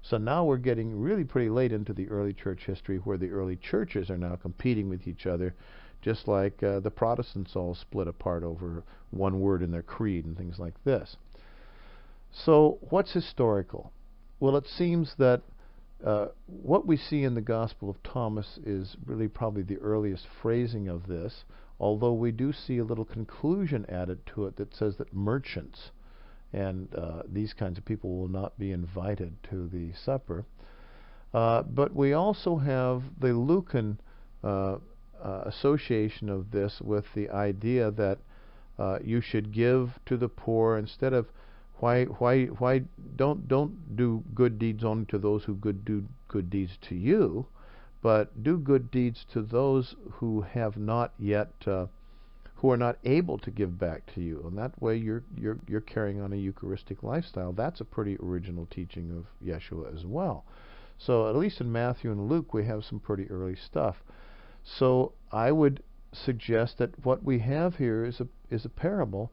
So now we're getting really pretty late into the early church history, where the early churches are now competing with each other, just like the Protestants all split apart over one word in their creed and things like this. So what's historical? Well, it seems that what we see in the Gospel of Thomas is really probably the earliest phrasing of this, although we do see a little conclusion added to it that says that merchants and these kinds of people will not be invited to the supper. But we also have the Lucan association of this with the idea that you should give to the poor, instead of why don't do good deeds only to those who do good deeds to you, but do good deeds to those who have not yet who are not able to give back to you, and that way you're carrying on a Eucharistic lifestyle. That's a pretty original teaching of Yeshua as well. So at least in Matthew and Luke we have some pretty early stuff. So I would suggest that what we have here is a parable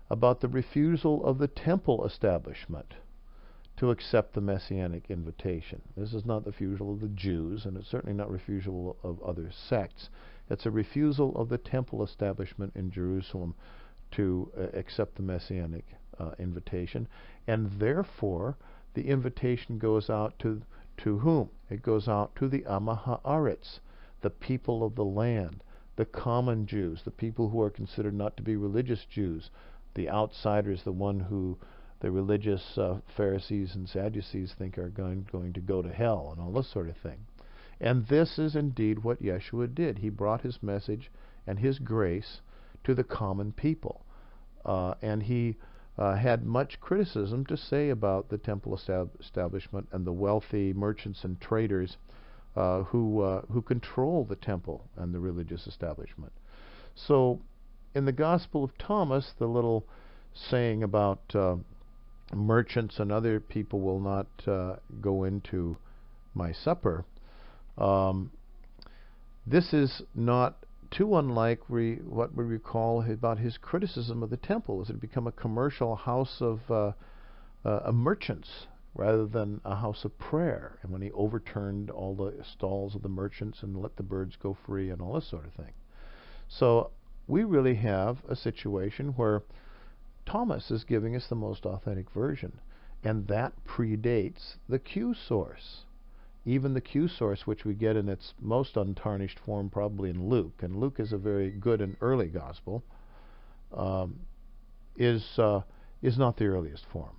about the refusal of the temple establishment to accept the Messianic invitation. This is not the refusal of the Jews, and it's certainly not refusal of other sects. It's a refusal of the temple establishment in Jerusalem to accept the Messianic invitation, and therefore the invitation goes out to whom? It goes out to the Am Haaretz, the people of the land, the common Jews, the people who are considered not to be religious Jews, the outsiders, the one who the religious Pharisees and Sadducees think are going to go to hell, and all this sort of thing. And this is indeed what Yeshua did. He brought his message and his grace to the common people. And he had much criticism to say about the temple establishment and the wealthy merchants and traders who control the temple and the religious establishment. So in the Gospel of Thomas, the little saying about merchants and other people will not go into my supper. Um, this is not too unlike what we recall about his criticism of the temple, as it had become a commercial house of merchants rather than a house of prayer, and when he overturned all the stalls of the merchants and let the birds go free and all this sort of thing. So we really have a situation where Thomas is giving us the most authentic version, and that predates the Q source. Even the Q source, which we get in its most untarnished form probably in Luke, and Luke is a very good and early gospel, um, is not the earliest form.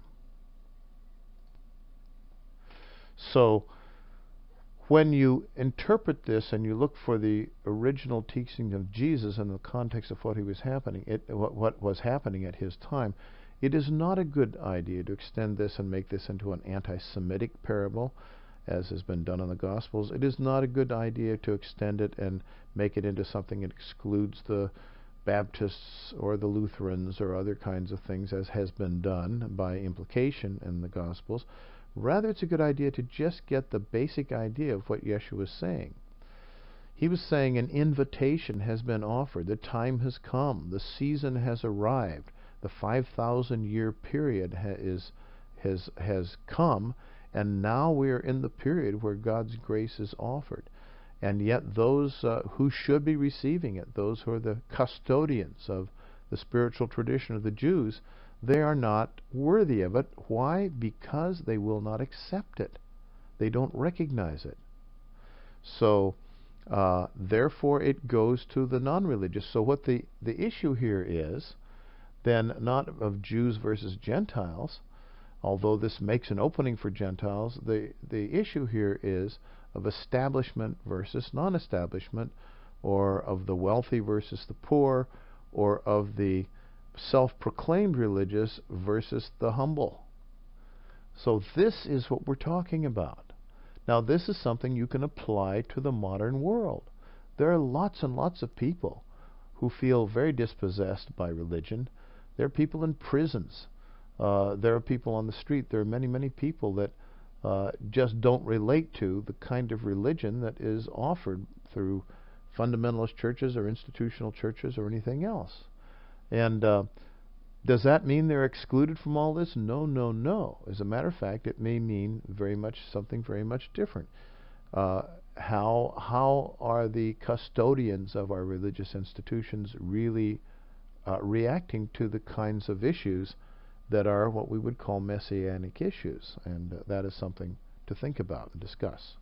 So when you interpret this and you look for the original teaching of Jesus in the context of what was happening at his time, it is not a good idea to extend this and make this into an anti-Semitic parable, as has been done in the Gospels. It is not a good idea to extend it and make it into something that excludes the Baptists or the Lutherans or other kinds of things, as has been done by implication in the Gospels. Rather, it's a good idea to just get the basic idea of what Yeshua was saying. He was saying an invitation has been offered. The time has come. The season has arrived. The 5,000-year period has come, and now we are in the period where God's grace is offered. And yet those who should be receiving it, those who are the custodians of the spiritual tradition of the Jews, they are not worthy of it. Why? Because they will not accept it. They don't recognize it. So, therefore, it goes to the non-religious. So what the issue here is, then, not of Jews versus Gentiles, although this makes an opening for Gentiles, the issue here is of establishment versus non-establishment, or of the wealthy versus the poor, or of the self-proclaimed religious versus the humble. So this is what we're talking about. Now, this is something you can apply to the modern world. There are lots and lots of people who feel very dispossessed by religion. There are people in prisons. There are people on the street. There are many, many people that just don't relate to the kind of religion that is offered through fundamentalist churches or institutional churches or anything else. And does that mean they're excluded from all this? No, no, no. As a matter of fact, it may mean something very much different. How are the custodians of our religious institutions really reacting to the kinds of issues that are what we would call messianic issues? And that is something to think about and discuss.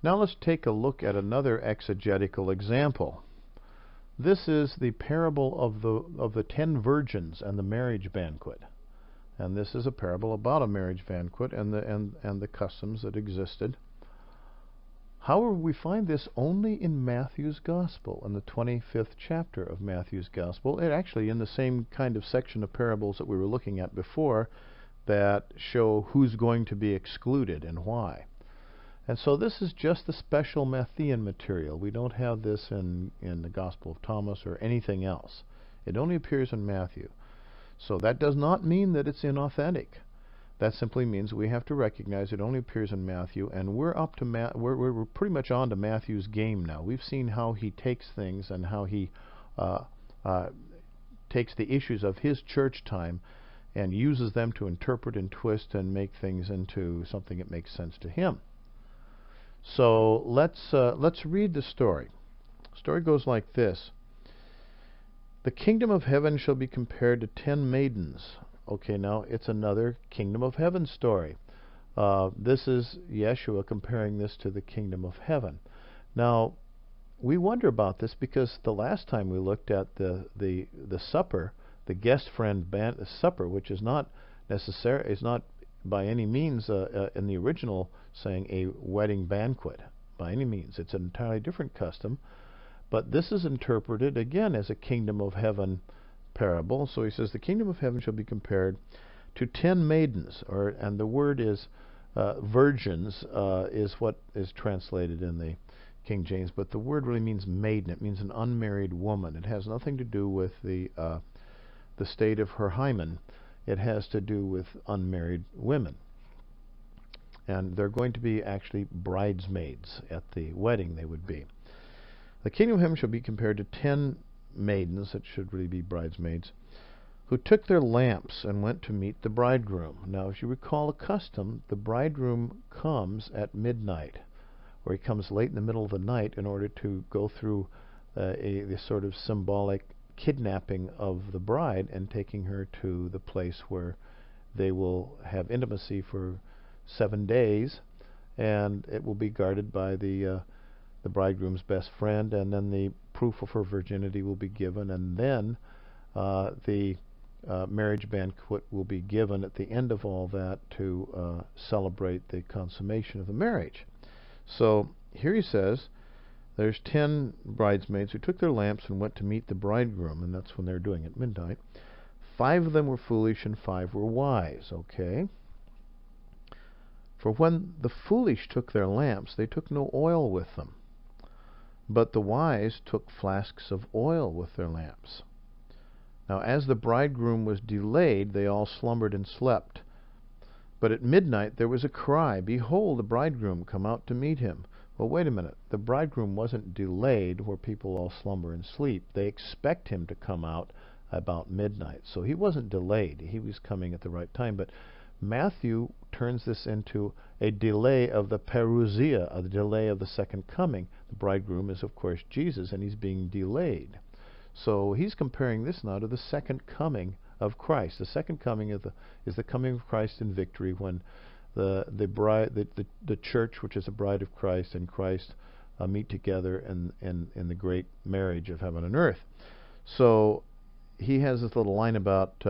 Now let's take a look at another exegetical example. This is the parable of the 10 virgins and the marriage banquet. And this is a parable about a marriage banquet and the customs that existed. However, we find this only in Matthew's Gospel, in the 25th chapter of Matthew's Gospel. It actually in the same kind of section of parables that we were looking at before that show who's going to be excluded and why. And so this is just the special Matthean material. We don't have this in the Gospel of Thomas or anything else. It only appears in Matthew. So that does not mean that it's inauthentic. That simply means we have to recognize it only appears in Matthew, and we're up to we're pretty much on to Matthew's game now. We've seen how he takes things and how he takes the issues of his church time and uses them to interpret and twist and make things into something that makes sense to him. So let's read the story. The story goes like this. The kingdom of heaven shall be compared to 10 maidens. Okay, now it's another kingdom of heaven story. This is Yeshua comparing this to the kingdom of heaven. Now, we wonder about this because the last time we looked at the supper, the guest friend supper, which is not by any means in the original saying a wedding banquet. By any means, it's an entirely different custom. But this is interpreted again as a kingdom of heaven parable. So he says the kingdom of heaven shall be compared to 10 maidens, and the word is virgins is what is translated in the King James, but the word really means maiden. It means an unmarried woman. It has nothing to do with the state of her hymen. It has to do with unmarried women. And they're going to be actually bridesmaids at the wedding. They would be. The kingdom of heaven shall be compared to 10 maidens, that should really be bridesmaids, who took their lamps and went to meet the bridegroom. Now, if you recall a custom, the bridegroom comes at midnight, or he comes late in the middle of the night in order to go through a sort of symbolic kidnapping of the bride and taking her to the place where they will have intimacy for 7 days, and it will be guarded by the bridegroom's best friend, and then the proof of her virginity will be given, and then the marriage banquet will be given at the end of all that to celebrate the consummation of the marriage. So here he says there's 10 bridesmaids who took their lamps and went to meet the bridegroom, and that's when they're doing it at midnight. 5 of them were foolish and 5 were wise. Okay. For when the foolish took their lamps, they took no oil with them. But the wise took flasks of oil with their lamps. Now as the bridegroom was delayed, they all slumbered and slept. But at midnight there was a cry, Behold, the bridegroom, come out to meet him. Well, wait a minute. The bridegroom wasn't delayed where people all slumber and sleep. They expect him to come out about midnight. So he wasn't delayed. He was coming at the right time. But Matthew turns this into a delay of the parousia, a delay of the second coming. The bridegroom is, of course, Jesus, and he's being delayed. So he's comparing this now to the second coming of Christ. The second coming is the coming of Christ in victory, when the church, which is the bride of Christ, and Christ meet together in the great marriage of heaven and earth. So he has this little line about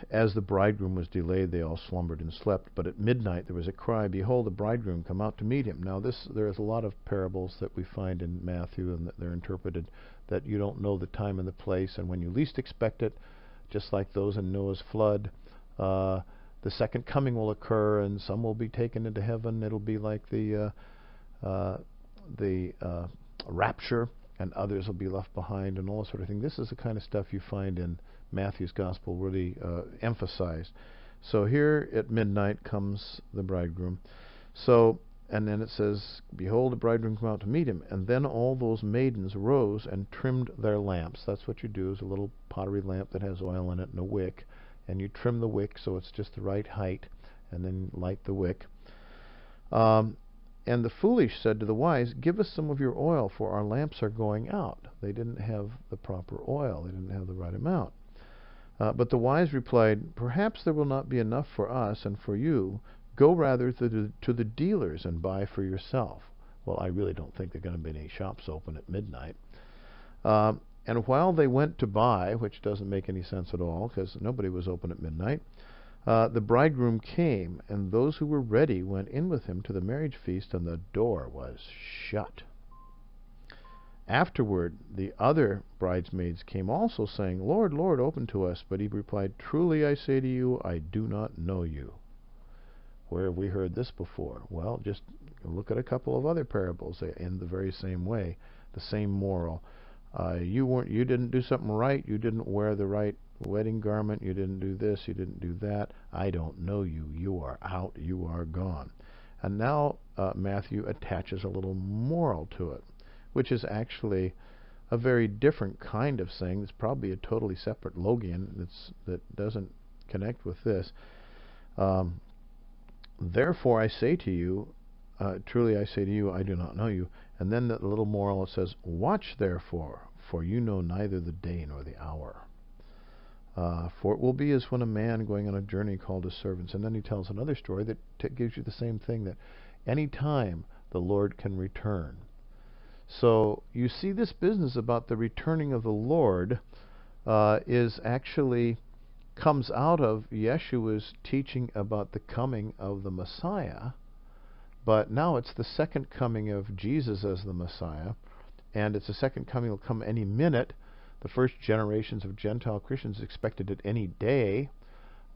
as the bridegroom was delayed, they all slumbered and slept. But at midnight there was a cry, Behold, the bridegroom, come out to meet him. Now there is a lot of parables that we find in Matthew, and that they're interpreted that you don't know the time and the place, and when you least expect it, just like those in Noah's flood, the second coming will occur, and some will be taken into heaven. It'll be like the rapture, and others will be left behind, and all that sort of thing. This is the kind of stuff you find in Matthew's Gospel really emphasized. So here at midnight comes the bridegroom. So, and then it says, Behold, the bridegroom come out to meet him. And then all those maidens rose and trimmed their lamps. That's what you do, is a little pottery lamp that has oil in it and a wick. And you trim the wick so it's just the right height, and then light the wick. And the foolish said to the wise, Give us some of your oil, for our lamps are going out. They didn't have the proper oil. They didn't have the right amount. But the wise replied, Perhaps there will not be enough for us and for you, Go rather to the dealers and buy for yourself. Well, I really don't think there are going to be any shops open at midnight. And while they went to buy, which doesn't make any sense at all because nobody was open at midnight, the bridegroom came, and those who were ready went in with him to the marriage feast, and the door was shut. Afterward, the other bridesmaids came also, saying, Lord, Lord, open to us. But he replied, Truly I say to you, I do not know you. Where have we heard this before? Well, just look at a couple of other parables in the very same way, the same moral. You didn't do something right. You didn't wear the right wedding garment. You didn't do this. You didn't do that. I don't know you. You are out. You are gone. And now Matthew attaches a little moral to it, which is actually a very different kind of saying. It's probably a totally separate logion that doesn't connect with this. Therefore I say to you, truly I say to you, I do not know you. And then the little moral says, Watch therefore, for you know neither the day nor the hour. For it will be as when a man going on a journey called his servants. And then he tells another story that gives you the same thing, that any time the Lord can return. So you see, this business about the returning of the Lord is actually comes out of Yeshua's teaching about the coming of the Messiah. But now it's the second coming of Jesus as the Messiah, and it's the second coming will come any minute. The first generations of Gentile Christians expected it any day,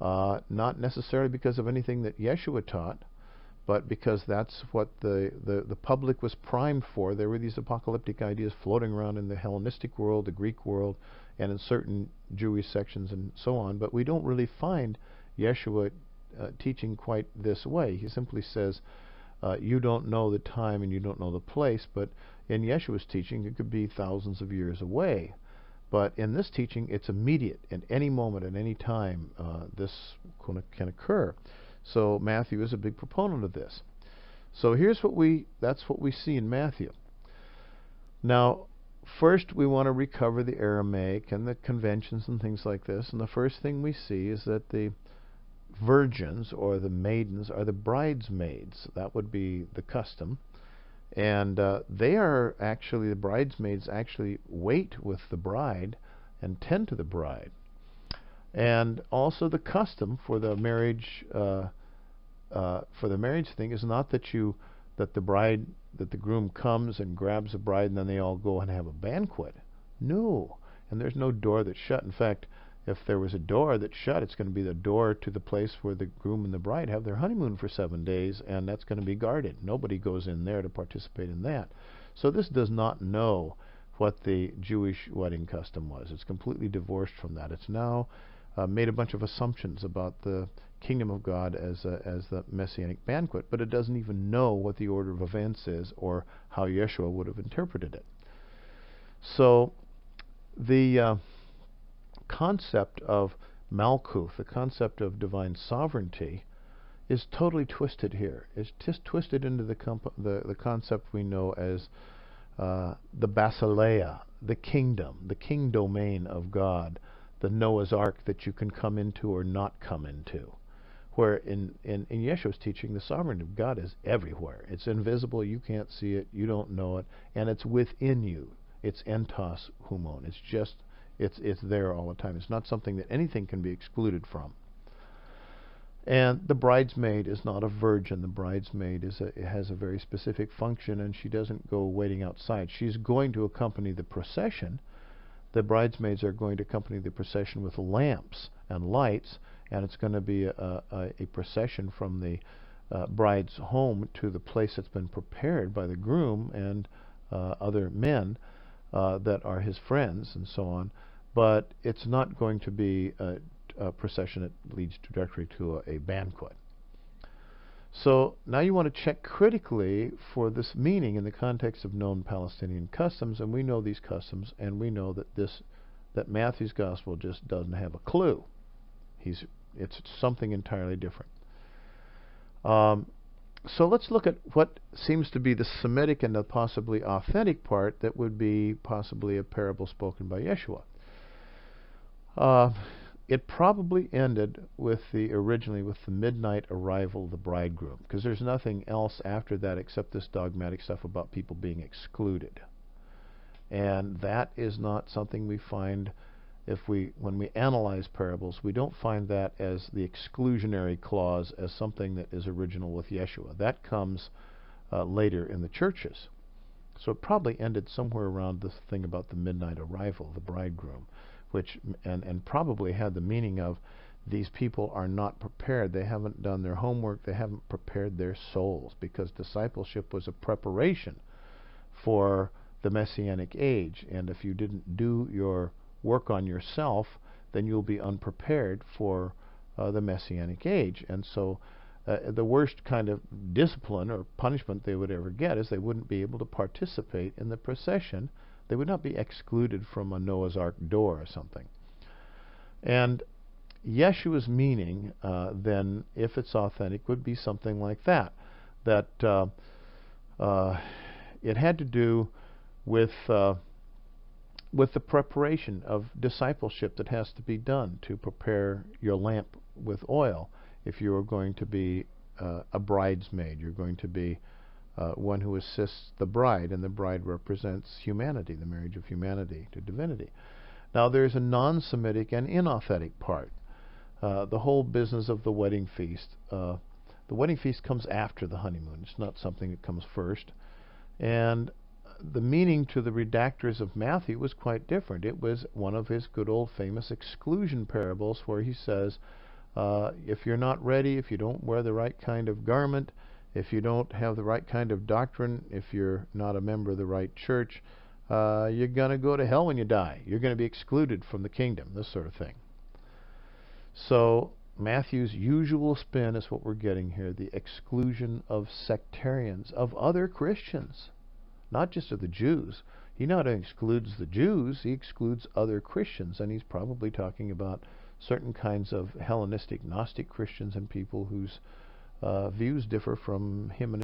not necessarily because of anything that Yeshua taught, but because that's what the public was primed for. There were these apocalyptic ideas floating around in the Hellenistic world, the Greek world, and in certain Jewish sections and so on. But we don't really find Yeshua teaching quite this way. He simply says, you don't know the time and you don't know the place, but in Yeshua's teaching it could be thousands of years away. But in this teaching it's immediate. At any moment, at any time, this can occur. So Matthew is a big proponent of this. So that's what we see in Matthew. Now, first we want to recover the Aramaic and the conventions and things like this, and the first thing we see is that the virgins or the maidens are the bridesmaids. That would be the custom. And the bridesmaids actually wait with the bride and tend to the bride. And also the custom for the marriage thing is not that the groom comes and grabs the bride and then they all go and have a banquet. No. And there's no door that's shut. In fact, if there was a door that's shut, it's going to be the door to the place where the groom and the bride have their honeymoon for 7 days, and that's going to be guarded. Nobody goes in there to participate in that. So this does not know what the Jewish wedding custom was. It's completely divorced from that. It's now made a bunch of assumptions about the kingdom of God as the messianic banquet, but it doesn't even know what the order of events is or how Yeshua would have interpreted it. So the concept of Malkuth, the concept of divine sovereignty, is totally twisted here. It's just twisted into the concept we know as the Basileia, the kingdom, the king domain of God, the Noah's Ark that you can come into or not come into. Where in Yeshua's teaching, the sovereignty of God is everywhere. It's invisible, you can't see it, you don't know it, and it's within you. It's entos humon. It's there all the time. It's not something that anything can be excluded from. And the bridesmaid is not a virgin. The bridesmaid has a very specific function, and she doesn't go waiting outside. She's going to accompany the procession. The bridesmaids are going to accompany the procession with lamps and lights, and it's going to be a procession from the bride's home to the place that's been prepared by the groom and other men that are his friends and so on. But it's not going to be a procession that leads directly to a banquet. So now you want to check critically for this meaning in the context of known Palestinian customs, and we know these customs, and we know that Matthew's gospel just doesn't have a clue. It's something entirely different. So let's look at what seems to be the Semitic and the possibly authentic part that would be possibly a parable spoken by Yeshua. it probably ended with originally with the midnight arrival of the bridegroom, because there's nothing else after that except this dogmatic stuff about people being excluded. And that is not something we find when we analyze parables. We don't find that as the exclusionary clause as something that is original with Yeshua. That comes later in the churches. So it probably ended somewhere around this thing about the midnight arrival, the bridegroom, which and probably had the meaning of these people are not prepared. They haven't done their homework. They haven't prepared their souls, because discipleship was a preparation for the Messianic age. And if you didn't do your work on yourself, then you'll be unprepared for the Messianic age. And so the worst kind of discipline or punishment they would ever get is they wouldn't be able to participate in the procession. They would not be excluded from a Noah's Ark door or something. And Yeshua's meaning, then, if it's authentic, would be something like that. That it had to do with the preparation of discipleship that has to be done to prepare your lamp with oil. If you are going to be a bridesmaid, you're going to be one who assists the bride, and the bride represents humanity, the marriage of humanity to divinity. Now, there's a non-Semitic and inauthentic part. The whole business of the wedding feast. The wedding feast comes after the honeymoon. It's not something that comes first. And the meaning to the redactors of Matthew was quite different. It was one of his good old famous exclusion parables, where he says, if you're not ready, if you don't wear the right kind of garment, if you don't have the right kind of doctrine, if you're not a member of the right church, you're going to go to hell when you die. You're going to be excluded from the kingdom, this sort of thing. So Matthew's usual spin is what we're getting here, the exclusion of sectarians, of other Christians, not just of the Jews. He not only excludes the Jews, he excludes other Christians, and he's probably talking about certain kinds of Hellenistic, Gnostic Christians and people whose views differ from him and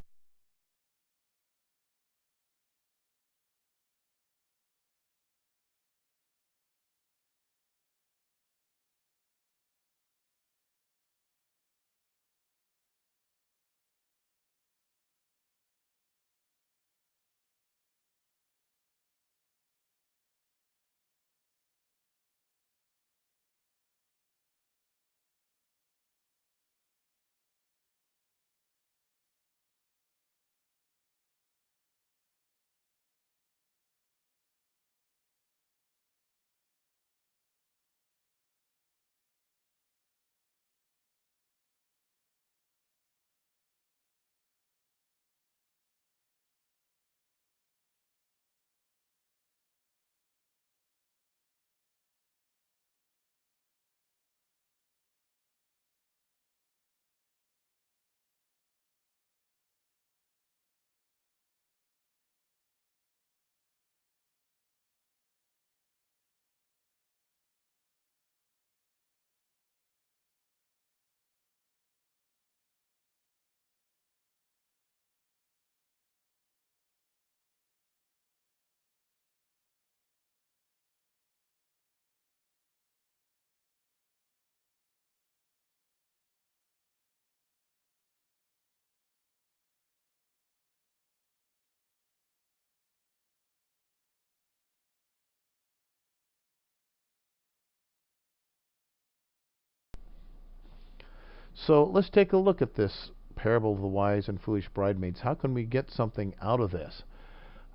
So let's take a look at this parable of the wise and foolish bridesmaids. How can we get something out of this?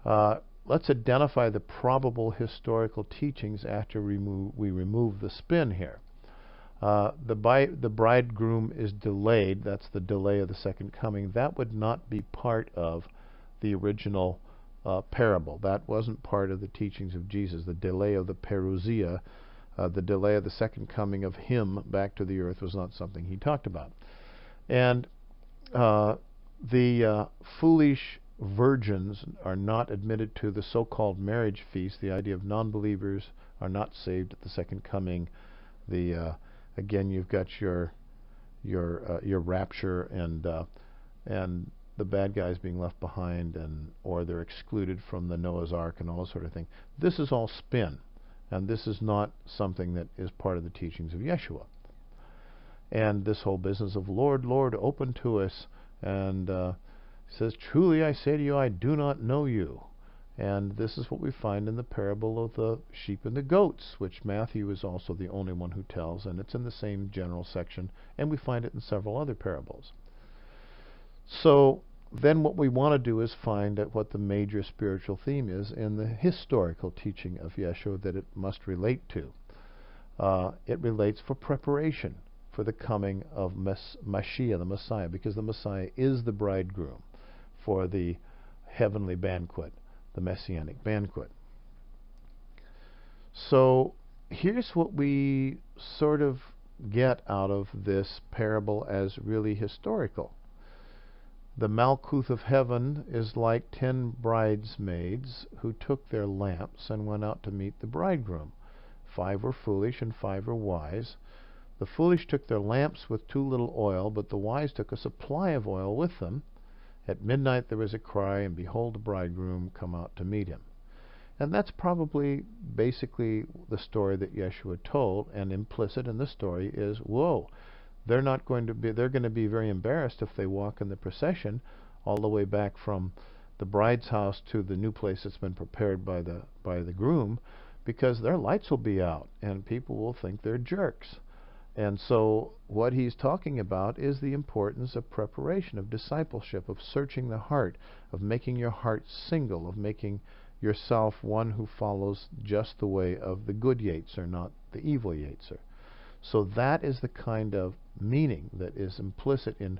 Let's identify the probable historical teachings after we remove the spin here. The bridegroom is delayed. That's the delay of the second coming. That would not be part of the original parable. That wasn't part of the teachings of Jesus. The delay of the parousia, the delay of the second coming of him back to the earth, was not something he talked about. And the foolish virgins are not admitted to the so-called marriage feast. The idea of non-believers are not saved at the second coming. Again, you've got your rapture and the bad guys being left behind, or they're excluded from the Noah's Ark and all that sort of thing. This is all spin. And this is not something that is part of the teachings of Yeshua. And this whole business of Lord, Lord, open to us, and says, truly I say to you, I do not know you. And this is what we find in the parable of the sheep and the goats, which Matthew is also the only one who tells, and it's in the same general section, and we find it in several other parables. So then what we want to do is find out what the major spiritual theme is in the historical teaching of Yeshua that it must relate to. It relates for preparation for the coming of Mashiach, the Messiah, because the Messiah is the bridegroom for the heavenly banquet, the messianic banquet. So here's what we sort of get out of this parable as really historical. The Malkuth of heaven is like 10 bridesmaids who took their lamps and went out to meet the bridegroom. 5 were foolish and 5 were wise. The foolish took their lamps with too little oil, but the wise took a supply of oil with them. At midnight there was a cry, and behold, the bridegroom come out to meet him. And that's probably basically the story that Yeshua told, and implicit in the story is, whoa, they're going to be very embarrassed if they walk in the procession all the way back from the bride's house to the new place that's been prepared by the groom, because their lights will be out and people will think they're jerks. And so what he's talking about is the importance of preparation, of discipleship, of searching the heart, of making your heart single, of making yourself one who follows just the way of the good Yetzer, not the evil Yetzer. So that is the kind of meaning that is implicit in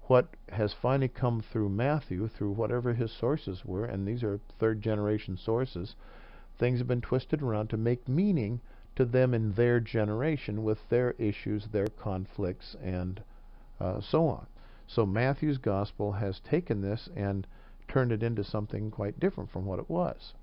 what has finally come through Matthew, through whatever his sources were, and these are third-generation sources. Things have been twisted around to make meaning to them in their generation with their issues, their conflicts, and so on. So Matthew's gospel has taken this and turned it into something quite different from what it was.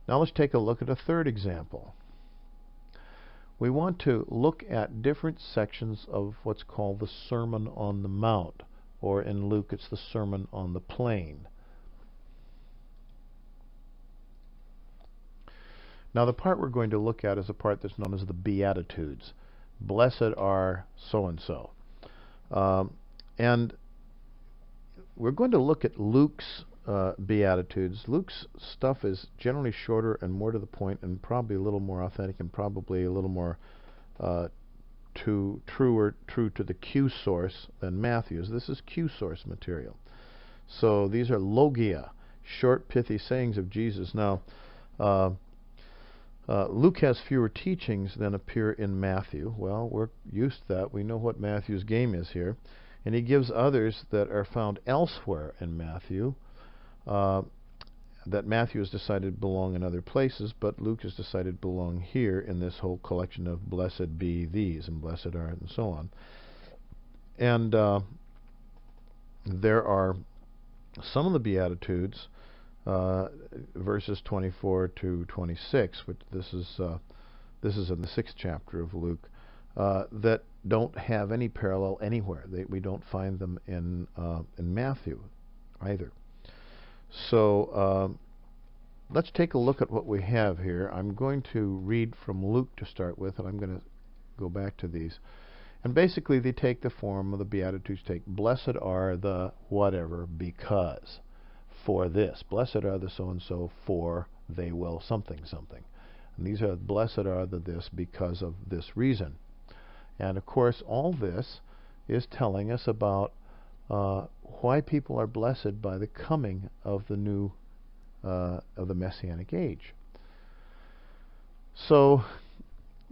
Now let's take a look at a third example. We want to look at different sections of what's called the Sermon on the Mount, or in Luke it's the Sermon on the Plain. Now the part we're going to look at is a part that's known as the Beatitudes. Blessed are so-and-so. And we're going to look at Luke's Beatitudes. Luke's stuff is generally shorter and more to the point and probably a little more authentic and probably a little more true to the Q source than Matthew's. This is Q source material. So these are logia, short, pithy sayings of Jesus. Now, Luke has fewer teachings than appear in Matthew. Well, we're used to that. We know what Matthew's game is here. And he gives others that are found elsewhere in Matthew, that Matthew has decided belong in other places, but Luke has decided belong here in this whole collection of blessed be these and blessed are and so on. And there are some of the Beatitudes, verses 24 to 26, which this is in the 6th chapter of Luke, that don't have any parallel anywhere. We don't find them in Matthew either. So let's take a look at what we have here. I'm going to read from Luke to start with, and I'm going to go back to these. And basically they take the form of the Beatitudes. Take, blessed are the whatever because for this. Blessed are the so-and-so for they will something something. And these are blessed are the this because of this reason. And of course all this is telling us about why people are blessed by the coming of the new of the Messianic age. So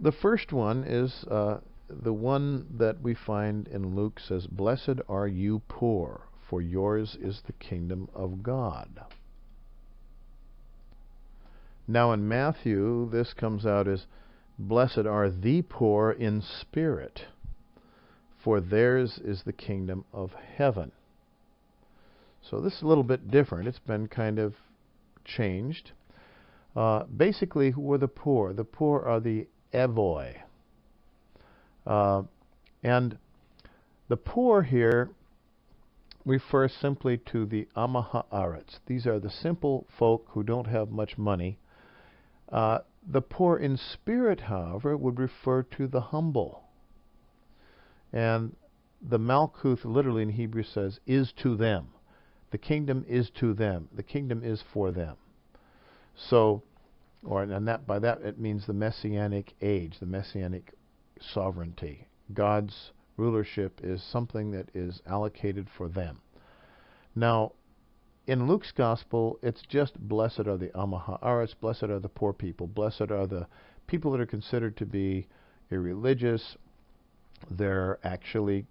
the first one is the one that we find in Luke says, blessed are you poor, for yours is the kingdom of God. Now in Matthew this comes out as, blessed are the poor in spirit, for theirs is the kingdom of heaven. So this is a little bit different. It's been kind of changed. Basically, who are the poor? The poor are the evoi. And the poor here refer simply to the Am Haaretz. These are the simple folk who don't have much money. The poor in spirit, however, would refer to the humble. And the Malkuth literally in Hebrew says, is to them. The kingdom is to them. The kingdom is for them. So, and that by that it means the Messianic age, the Messianic sovereignty. God's rulership is something that is allocated for them. Now, in Luke's gospel, it's just blessed are the Am Haaretz, blessed are the poor people, blessed are the people that are considered to be irreligious. They're actually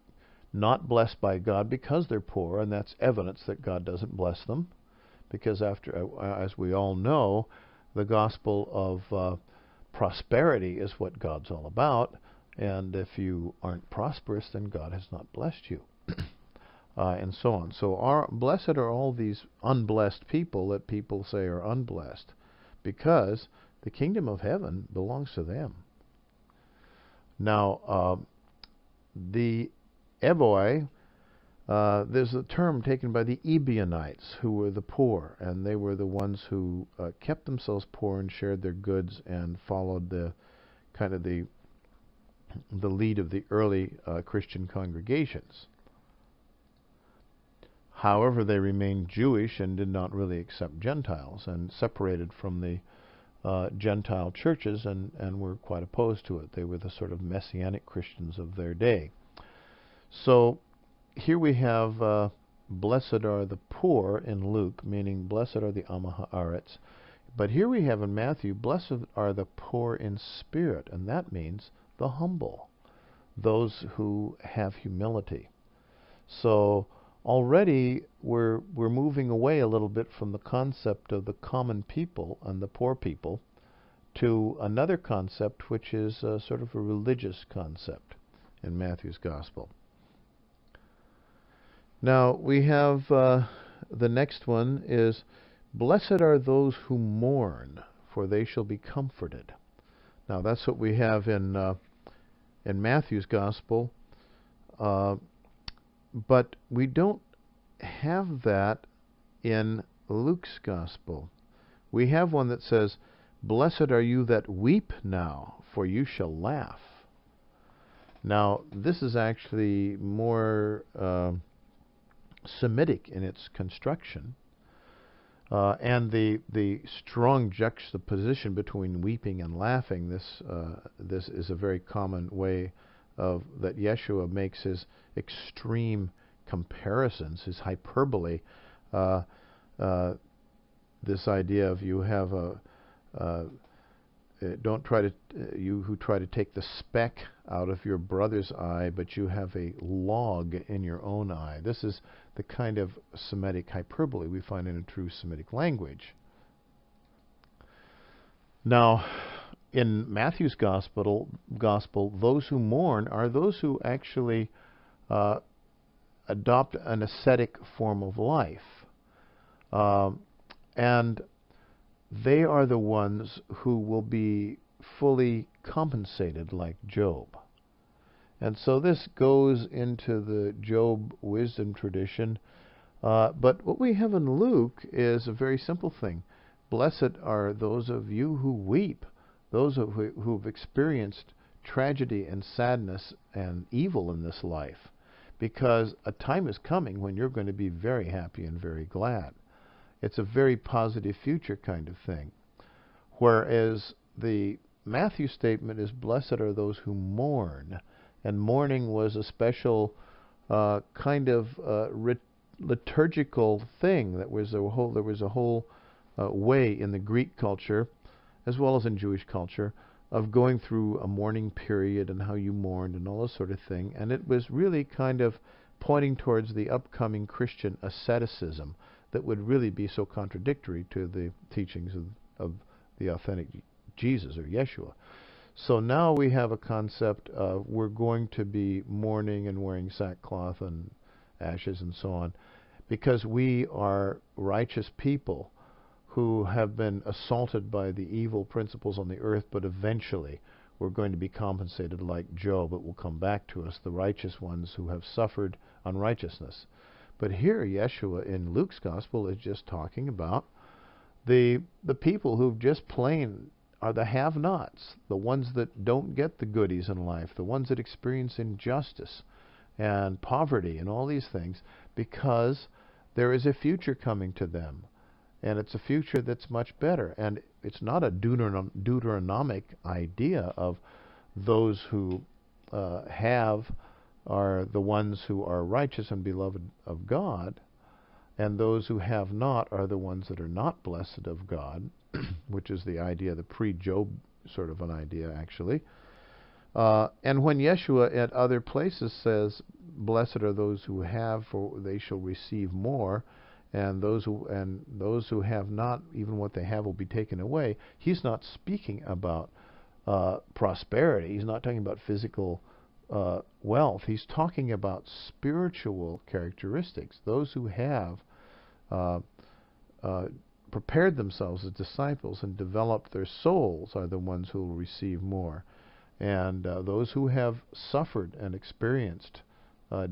not blessed by God because they're poor, and that's evidence that God doesn't bless them. Because as we all know, the gospel of prosperity is what God's all about, and if you aren't prosperous, then God has not blessed you, and so on. So blessed are all these unblessed people that people say are unblessed, because the kingdom of heaven belongs to them. Now, the Evoi, there's a term taken by the Ebionites, who were the poor, and they were the ones who kept themselves poor and shared their goods and followed the kind of the lead of the early Christian congregations. However, they remained Jewish and did not really accept Gentiles, and separated from the Gentile churches, and were quite opposed to it. They were the sort of Messianic Christians of their day. So here we have blessed are the poor in Luke, meaning blessed are the Am Haaretz. But here we have in Matthew, blessed are the poor in spirit, and that means the humble, those who have humility. So already we're moving away a little bit from the concept of the common people and the poor people to another concept, which is sort of a religious concept in Matthew's Gospel. Now we have the next one is, blessed are those who mourn, for they shall be comforted. Now that's what we have in Matthew's Gospel, but we don't have that in Luke's Gospel. We have one that says, "Blessed are you that weep now, for you shall laugh." Now, this is actually more Semitic in its construction, and the strong juxtaposition between weeping and laughing. This is a very common way of that Yeshua makes his extreme comparisons, his hyperbole. This idea of you have don't try to you who try to take the speck out of your brother's eye, but you have a log in your own eye. This is the kind of Semitic hyperbole we find in a true Semitic language. Now, in Matthew's Gospel, those who mourn are those who actually adopt an ascetic form of life. And they are the ones who will be fully compensated like Job. And so this goes into the Job wisdom tradition. But what we have in Luke is a very simple thing. Blessed are those of you who weep, those who've experienced tragedy and sadness and evil in this life, because a time is coming when you're going to be very happy and very glad. It's a very positive future kind of thing. Whereas the Matthew statement is, blessed are those who mourn. And mourning was a special kind of liturgical thing. There was a whole way in the Greek culture, as well as in Jewish culture, of going through a mourning period and how you mourned and all this sort of thing. And it was really kind of pointing towards the upcoming Christian asceticism that would really be so contradictory to the teachings of the authentic Jesus or Yeshua. So now we have a concept of we're going to be mourning and wearing sackcloth and ashes and so on, because we are righteous people who have been assaulted by the evil principles on the earth, but eventually we're going to be compensated like Job. It will come back to us, the righteous ones who have suffered unrighteousness. But here, Yeshua in Luke's Gospel is just talking about the people who've just plain are the have-nots, the ones that don't get the goodies in life, the ones that experience injustice and poverty and all these things, because there is a future coming to them. And it's a future that's much better. And it's not a Deuteronomic idea of those who have are the ones who are righteous and beloved of God, and those who have not are the ones that are not blessed of God, which is the idea, the pre-Job sort of an idea, actually. And when Yeshua at other places says, "Blessed are those who have, for they shall receive more," and those who have not, even what they have will be taken away, he's not speaking about prosperity. He's not talking about physical wealth. He's talking about spiritual characteristics. Those who have prepared themselves as disciples and developed their souls are the ones who will receive more. And those who have suffered and experienced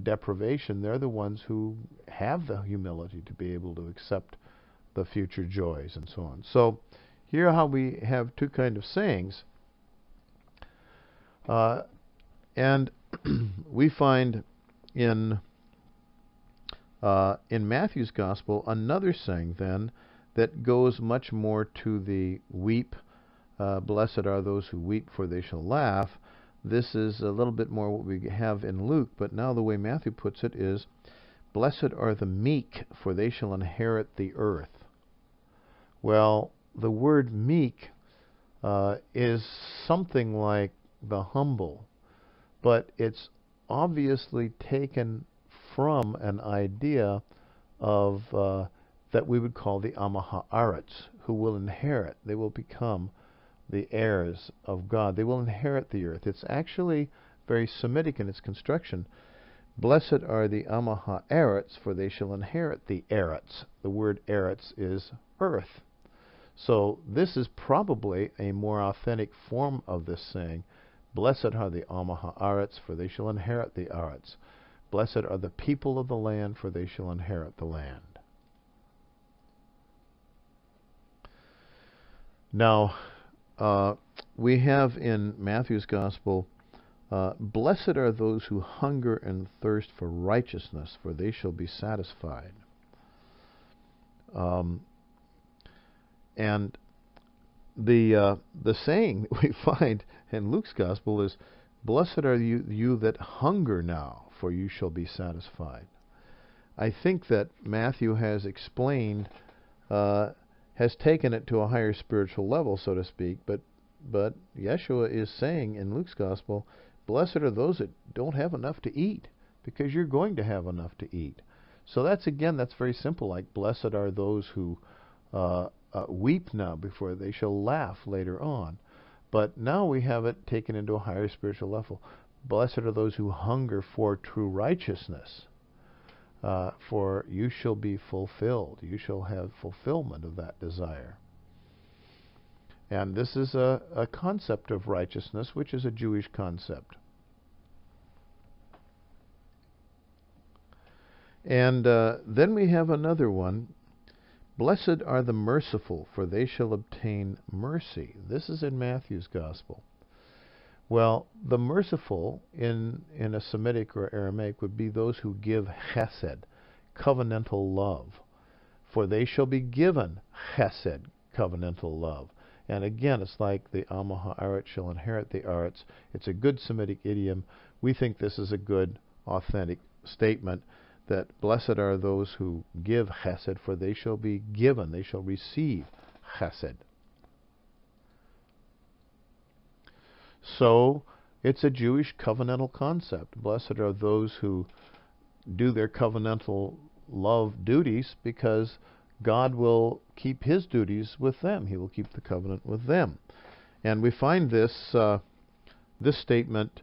deprivation, they're the ones who have the humility to be able to accept the future joys and so on. So here how we have two kind of sayings. And we find in Matthew's Gospel another saying then that goes much more to the weep. Blessed are those who weep, for they shall laugh. This is a little bit more what we have in Luke, but now the way Matthew puts it is, blessed are the meek, for they shall inherit the earth. Well, the word meek is something like the humble, but it's obviously taken from an idea of that we would call the Am Haaretz, who will inherit. They will become the heirs of God. They will inherit the earth. It's actually very Semitic in its construction. Blessed are the Am Haaretz, for they shall inherit the Eretz. The word Eretz is earth. So this is probably a more authentic form of this saying, blessed are the Haaretz, for they shall inherit the Aretz. Blessed are the people of the land, for they shall inherit the land. Now, we have in Matthew's Gospel, blessed are those who hunger and thirst for righteousness, for they shall be satisfied. And the saying that we find in Luke's Gospel is, blessed are you that hunger now, for you shall be satisfied. I think that Matthew has explained, has taken it to a higher spiritual level, so to speak, but Yeshua is saying in Luke's Gospel, blessed are those that don't have enough to eat, because you're going to have enough to eat. So that's very simple, like blessed are those who weep now before they shall laugh later on. But now we have it taken into a higher spiritual level. Blessed are those who hunger for true righteousness, for you shall be fulfilled. You shall have fulfillment of that desire. And this is a concept of righteousness, which is a Jewish concept. And then we have another one. Blessed are the merciful, for they shall obtain mercy. This is in Matthew's Gospel. Well, the merciful in a Semitic or Aramaic would be those who give chesed, covenantal love. For they shall be given chesed, covenantal love. And again, it's like the Am Haaretz shall inherit the Aretz. It's a good Semitic idiom. We think this is a good, authentic statement, that blessed are those who give chesed, for they shall be given, they shall receive chesed. So, it's a Jewish covenantal concept. Blessed are those who do their covenantal love duties, because God will keep His duties with them. He will keep the covenant with them. And we find this this statement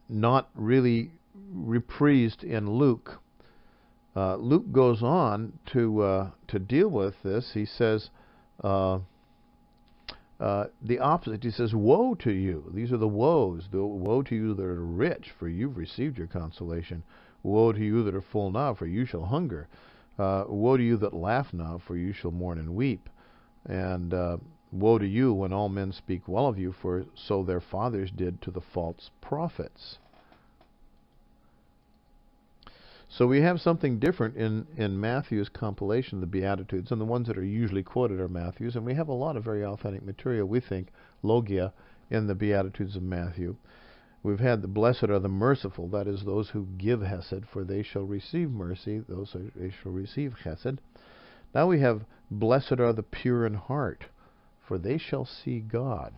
not really reprised in Luke. Luke goes on to deal with this. He says the opposite. He says, "Woe to you!" These are the woes. Woe to you that are rich, for you've received your consolation. Woe to you that are full now, for you shall hunger. Woe to you that laugh now, for you shall mourn and weep. And woe to you when all men speak well of you, for so their fathers did to the false prophets. So we have something different in Matthew's compilation of the Beatitudes, and the ones that are usually quoted are Matthew's, and we have a lot of very authentic material, we think, logia, in the Beatitudes of Matthew. We've had the blessed are the merciful, that is, those who give hesed, for they shall receive mercy, they shall receive chesed. Now we have blessed are the pure in heart, for they shall see God.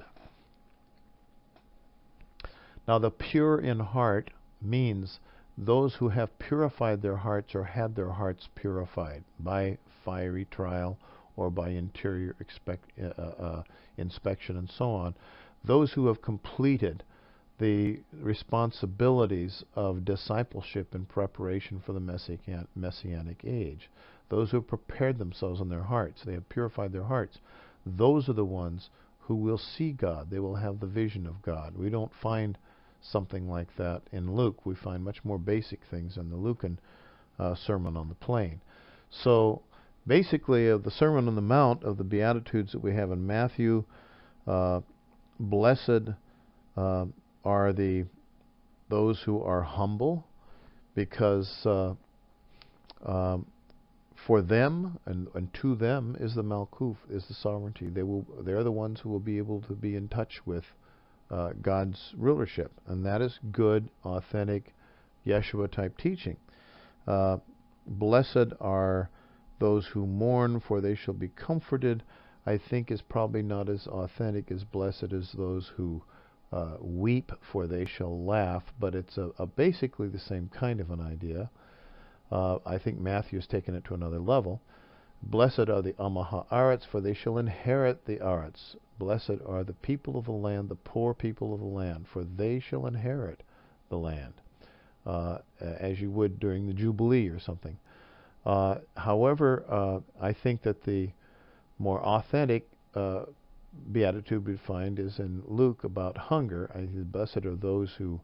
Now the pure in heart means those who have purified their hearts or had their hearts purified by fiery trial or by interior inspection and so on. Those who have completed the responsibilities of discipleship in preparation for the Messianic age. Those who have prepared themselves in their hearts, they have purified their hearts. Those are the ones who will see God. They will have the vision of God. We don't find something like that in Luke. We find much more basic things in the Lucan Sermon on the Plain. So basically, of the Sermon on the Mount, of the Beatitudes that we have in Matthew, blessed are those who are humble, because for them and to them is the Malkuf, is the sovereignty. They're the ones who will be able to be in touch with God's rulership, and that is good, authentic, Yeshua-type teaching. Blessed are those who mourn, for they shall be comforted. I think is probably not as authentic as blessed as those who weep, for they shall laugh, but it's basically the same kind of an idea. I think Matthew has taken it to another level. Blessed are the Am Haaretz, for they shall inherit the Aretz. Blessed are the people of the land, the poor people of the land, for they shall inherit the land. As you would during the Jubilee or something. However, I think that the more authentic beatitude we find is in Luke about hunger. Blessed are those who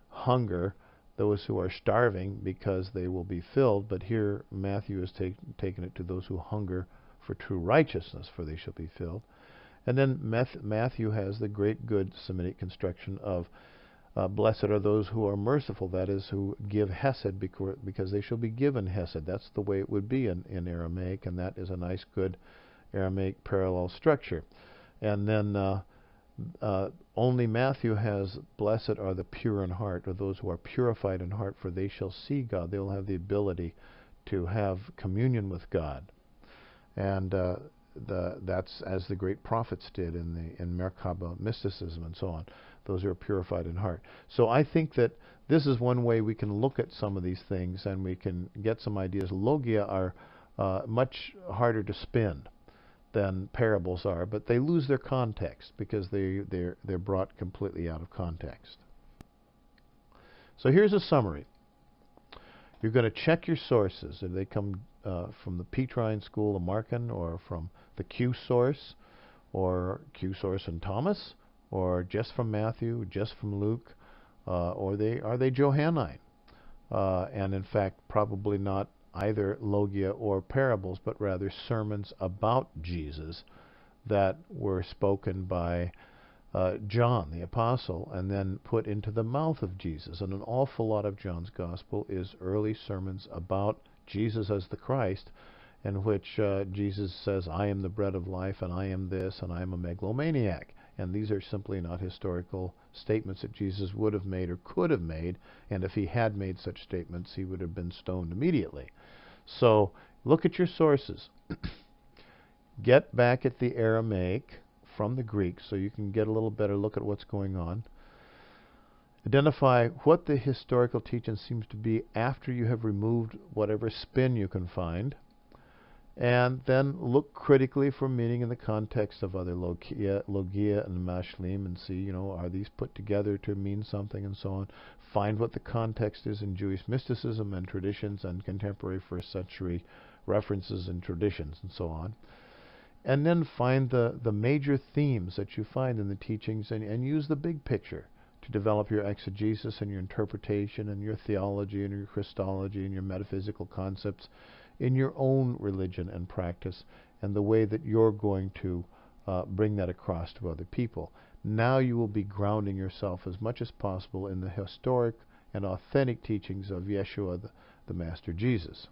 hunger, those who are starving, because they will be filled. But here Matthew has taken it to those who hunger for true righteousness, for they shall be filled. And then Matthew has the great good Semitic construction of blessed are those who are merciful, that is, who give hesed, because they shall be given hesed. That's the way it would be in Aramaic, and that is a nice, good Aramaic parallel structure. And then only Matthew has, blessed are the pure in heart, or those who are purified in heart, for they shall see God. They will have the ability to have communion with God. And that's as the great prophets did in Merkaba mysticism and so on. Those who are purified in heart. So I think that this is one way we can look at some of these things, and we can get some ideas. Logia are much harder to spin than parables are, but they lose their context because they're brought completely out of context. So here's a summary. You're going to check your sources. If they come from the Petrine School of Markan, or from the Q source, or Q source and Thomas, or just from Matthew, just from Luke, or are they Johannine? And in fact, probably not either logia or parables, but rather sermons about Jesus that were spoken by John the Apostle and then put into the mouth of Jesus. And an awful lot of John's Gospel is early sermons about Jesus as the Christ, in which Jesus says, I am the bread of life, and I am this, and I am a megalomaniac. And these are simply not historical statements that Jesus would have made or could have made, and if he had made such statements, he would have been stoned immediately. So look at your sources. Get back at the Aramaic from the Greek so you can get a little better look at what's going on. Identify what the historical teaching seems to be after you have removed whatever spin you can find. And then look critically for meaning in the context of other logia and mashlim, and see, are these put together to mean something, and so on. Find what the context is in Jewish mysticism and traditions and contemporary first century references and traditions, and so on. And then find the major themes that you find in the teachings, and use the big picture to develop your exegesis and your interpretation and your theology and your Christology and your metaphysical concepts in your own religion and practice, and the way that you're going to bring that across to other people. Now you will be grounding yourself as much as possible in the historic and authentic teachings of Yeshua, the Master Jesus.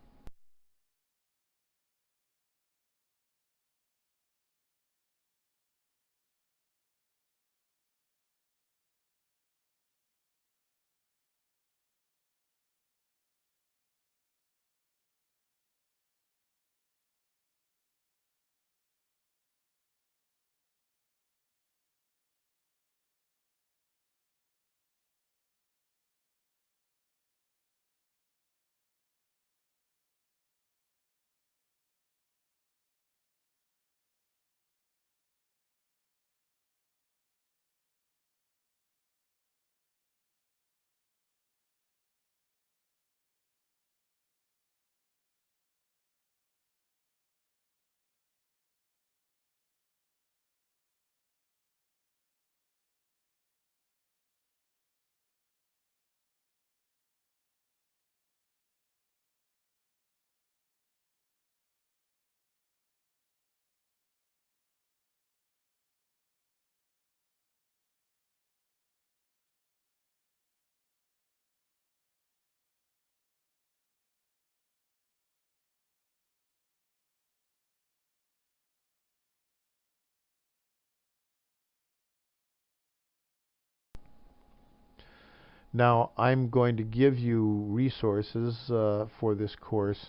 Now, I'm going to give you resources for this course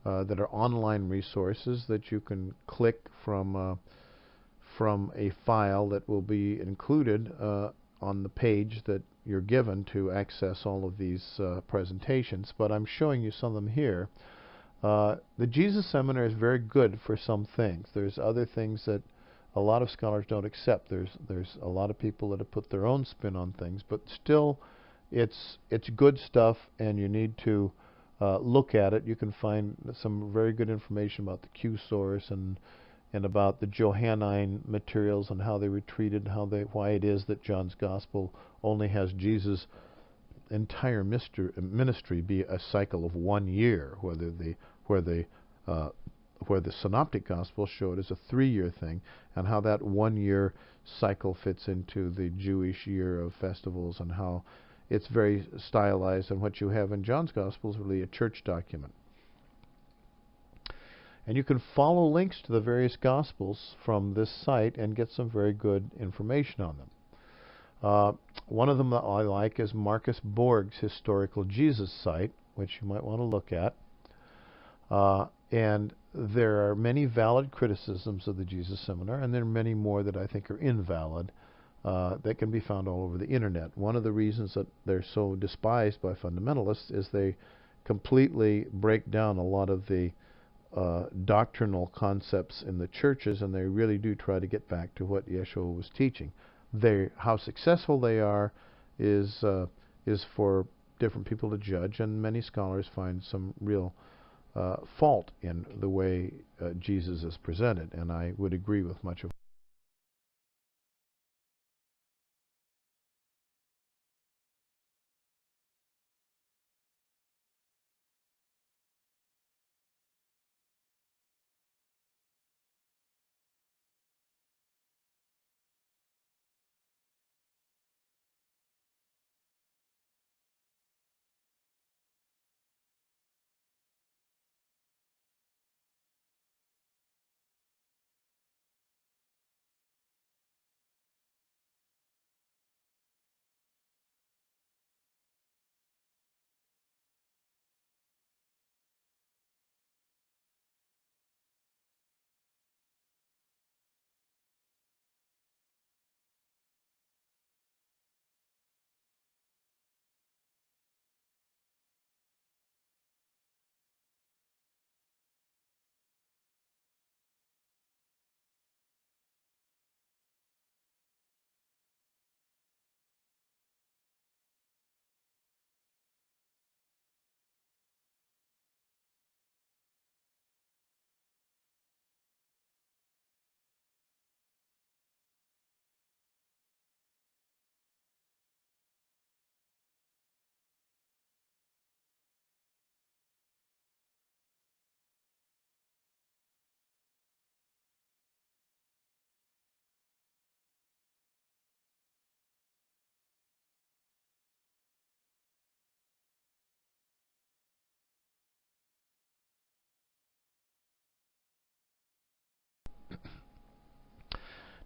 that are online resources that you can click from a file that will be included on the page that you're given to access all of these presentations. But I'm showing you some of them here. The Jesus Seminar is very good for some things. There's other things that a lot of scholars don't accept. There's a lot of people that have put their own spin on things, but still it's good stuff, and you need to look at it, you can find some very good information about the Q source and about the Johannine materials and how they were treated, why it is that John's Gospel only has Jesus' entire ministry be a cycle of 1 year, where the Synoptic Gospel show it as a 3-year thing, and how that 1-year cycle fits into the Jewish year of festivals, and how it's very stylized, and what you have in John's Gospel is really a church document. And you can follow links to the various Gospels from this site and get some very good information on them. One of them that I like is Marcus Borg's Historical Jesus site, which you might want to look at. And there are many valid criticisms of the Jesus Seminar, and there are many more that I think are invalid that can be found all over the internet. One of the reasons that they're so despised by fundamentalists is they completely break down a lot of the doctrinal concepts in the churches, and they really do try to get back to what Yeshua was teaching. How successful they are is for different people to judge, and many scholars find some real fault in the way Jesus is presented, and I would agree with much of.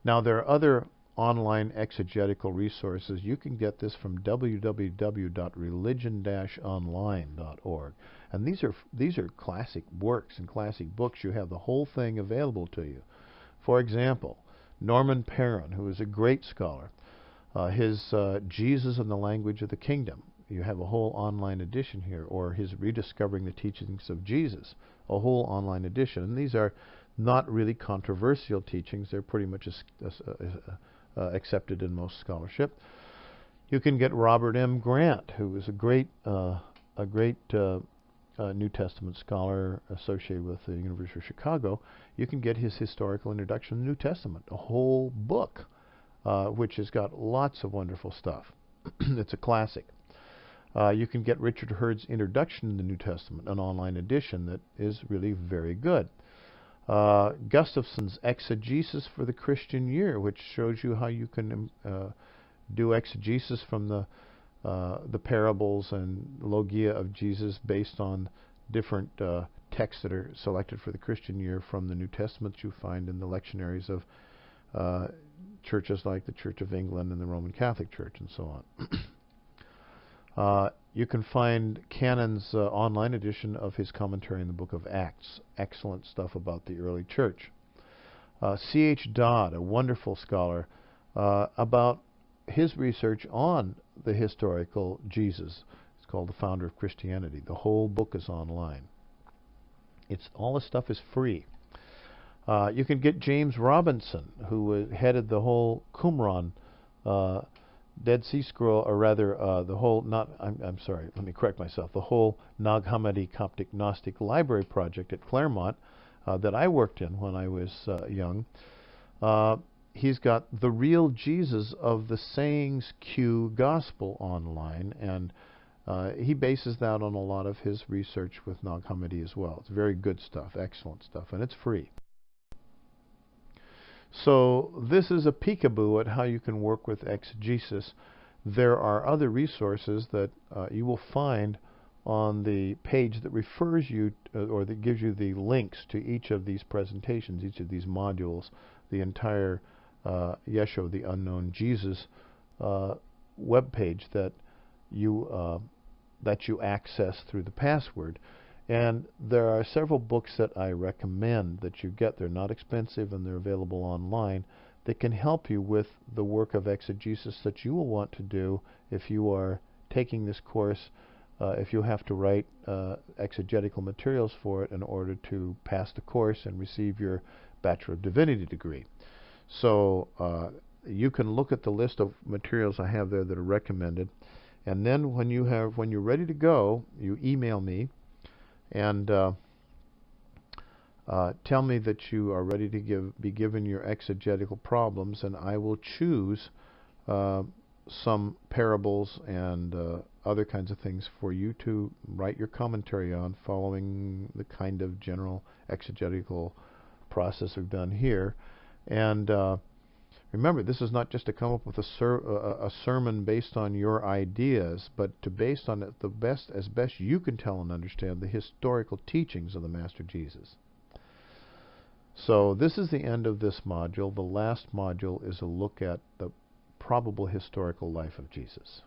Now, there are other online exegetical resources. You can get this from www.religion-online.org. And these are classic works and classic books. You have the whole thing available to you. For example, Norman Perrin, who is a great scholar, his Jesus and the Language of the Kingdom. You have a whole online edition here, or his Rediscovering the Teachings of Jesus, a whole online edition. And these are not really controversial teachings. They're pretty much accepted in most scholarship. You can get Robert M. Grant, who is a great New Testament scholar associated with the University of Chicago. You can get his Historical Introduction to the New Testament, a whole book, which has got lots of wonderful stuff. It's a classic. You can get Richard Hurd's Introduction to the New Testament, an online edition that is really very good. Gustafson's Exegesis for the Christian Year, which shows you how you can do exegesis from the parables and logia of Jesus based on different texts that are selected for the Christian year from the New Testament you find in the lectionaries of churches like the Church of England and the Roman Catholic Church and so on. You can find Cannon's online edition of his commentary in the book of Acts. Excellent stuff about the early church. C.H. Dodd, a wonderful scholar, about his research on the historical Jesus. It's called The Founder of Christianity. The whole book is online. All the stuff is free. You can get James Robinson, who headed the whole Qumran Dead Sea Scroll, or rather, the whole, not, I'm sorry, let me correct myself, the whole Nag Hammadi Coptic Gnostic Library project at Claremont that I worked in when I was young. He's got the real Jesus of the Sayings Q Gospel online, and he bases that on a lot of his research with Nag Hammadi as well. It's very good stuff, excellent stuff, and it's free. So this is a peekaboo at how you can work with exegesis. There are other resources that you will find on the page that refers you or that gives you the links to each of these presentations, each of these modules, the entire Yeshua, the Unknown Jesus web page that you access through the password. And there are several books that I recommend that you get. They're not expensive and they're available online that can help you with the work of exegesis that you will want to do if you are taking this course, if you have to write exegetical materials for it in order to pass the course and receive your Bachelor of Divinity degree. So you can look at the list of materials I have there that are recommended, and then when you're ready to go, you email me and tell me that you are ready to be given your exegetical problems, and I will choose some parables and other kinds of things for you to write your commentary on, following the kind of general exegetical process we've done here. And remember, this is not just to come up with a sermon based on your ideas, but to based on it as best you can tell and understand the historical teachings of the Master Jesus. So this is the end of this module. The last module is a look at the probable historical life of Jesus.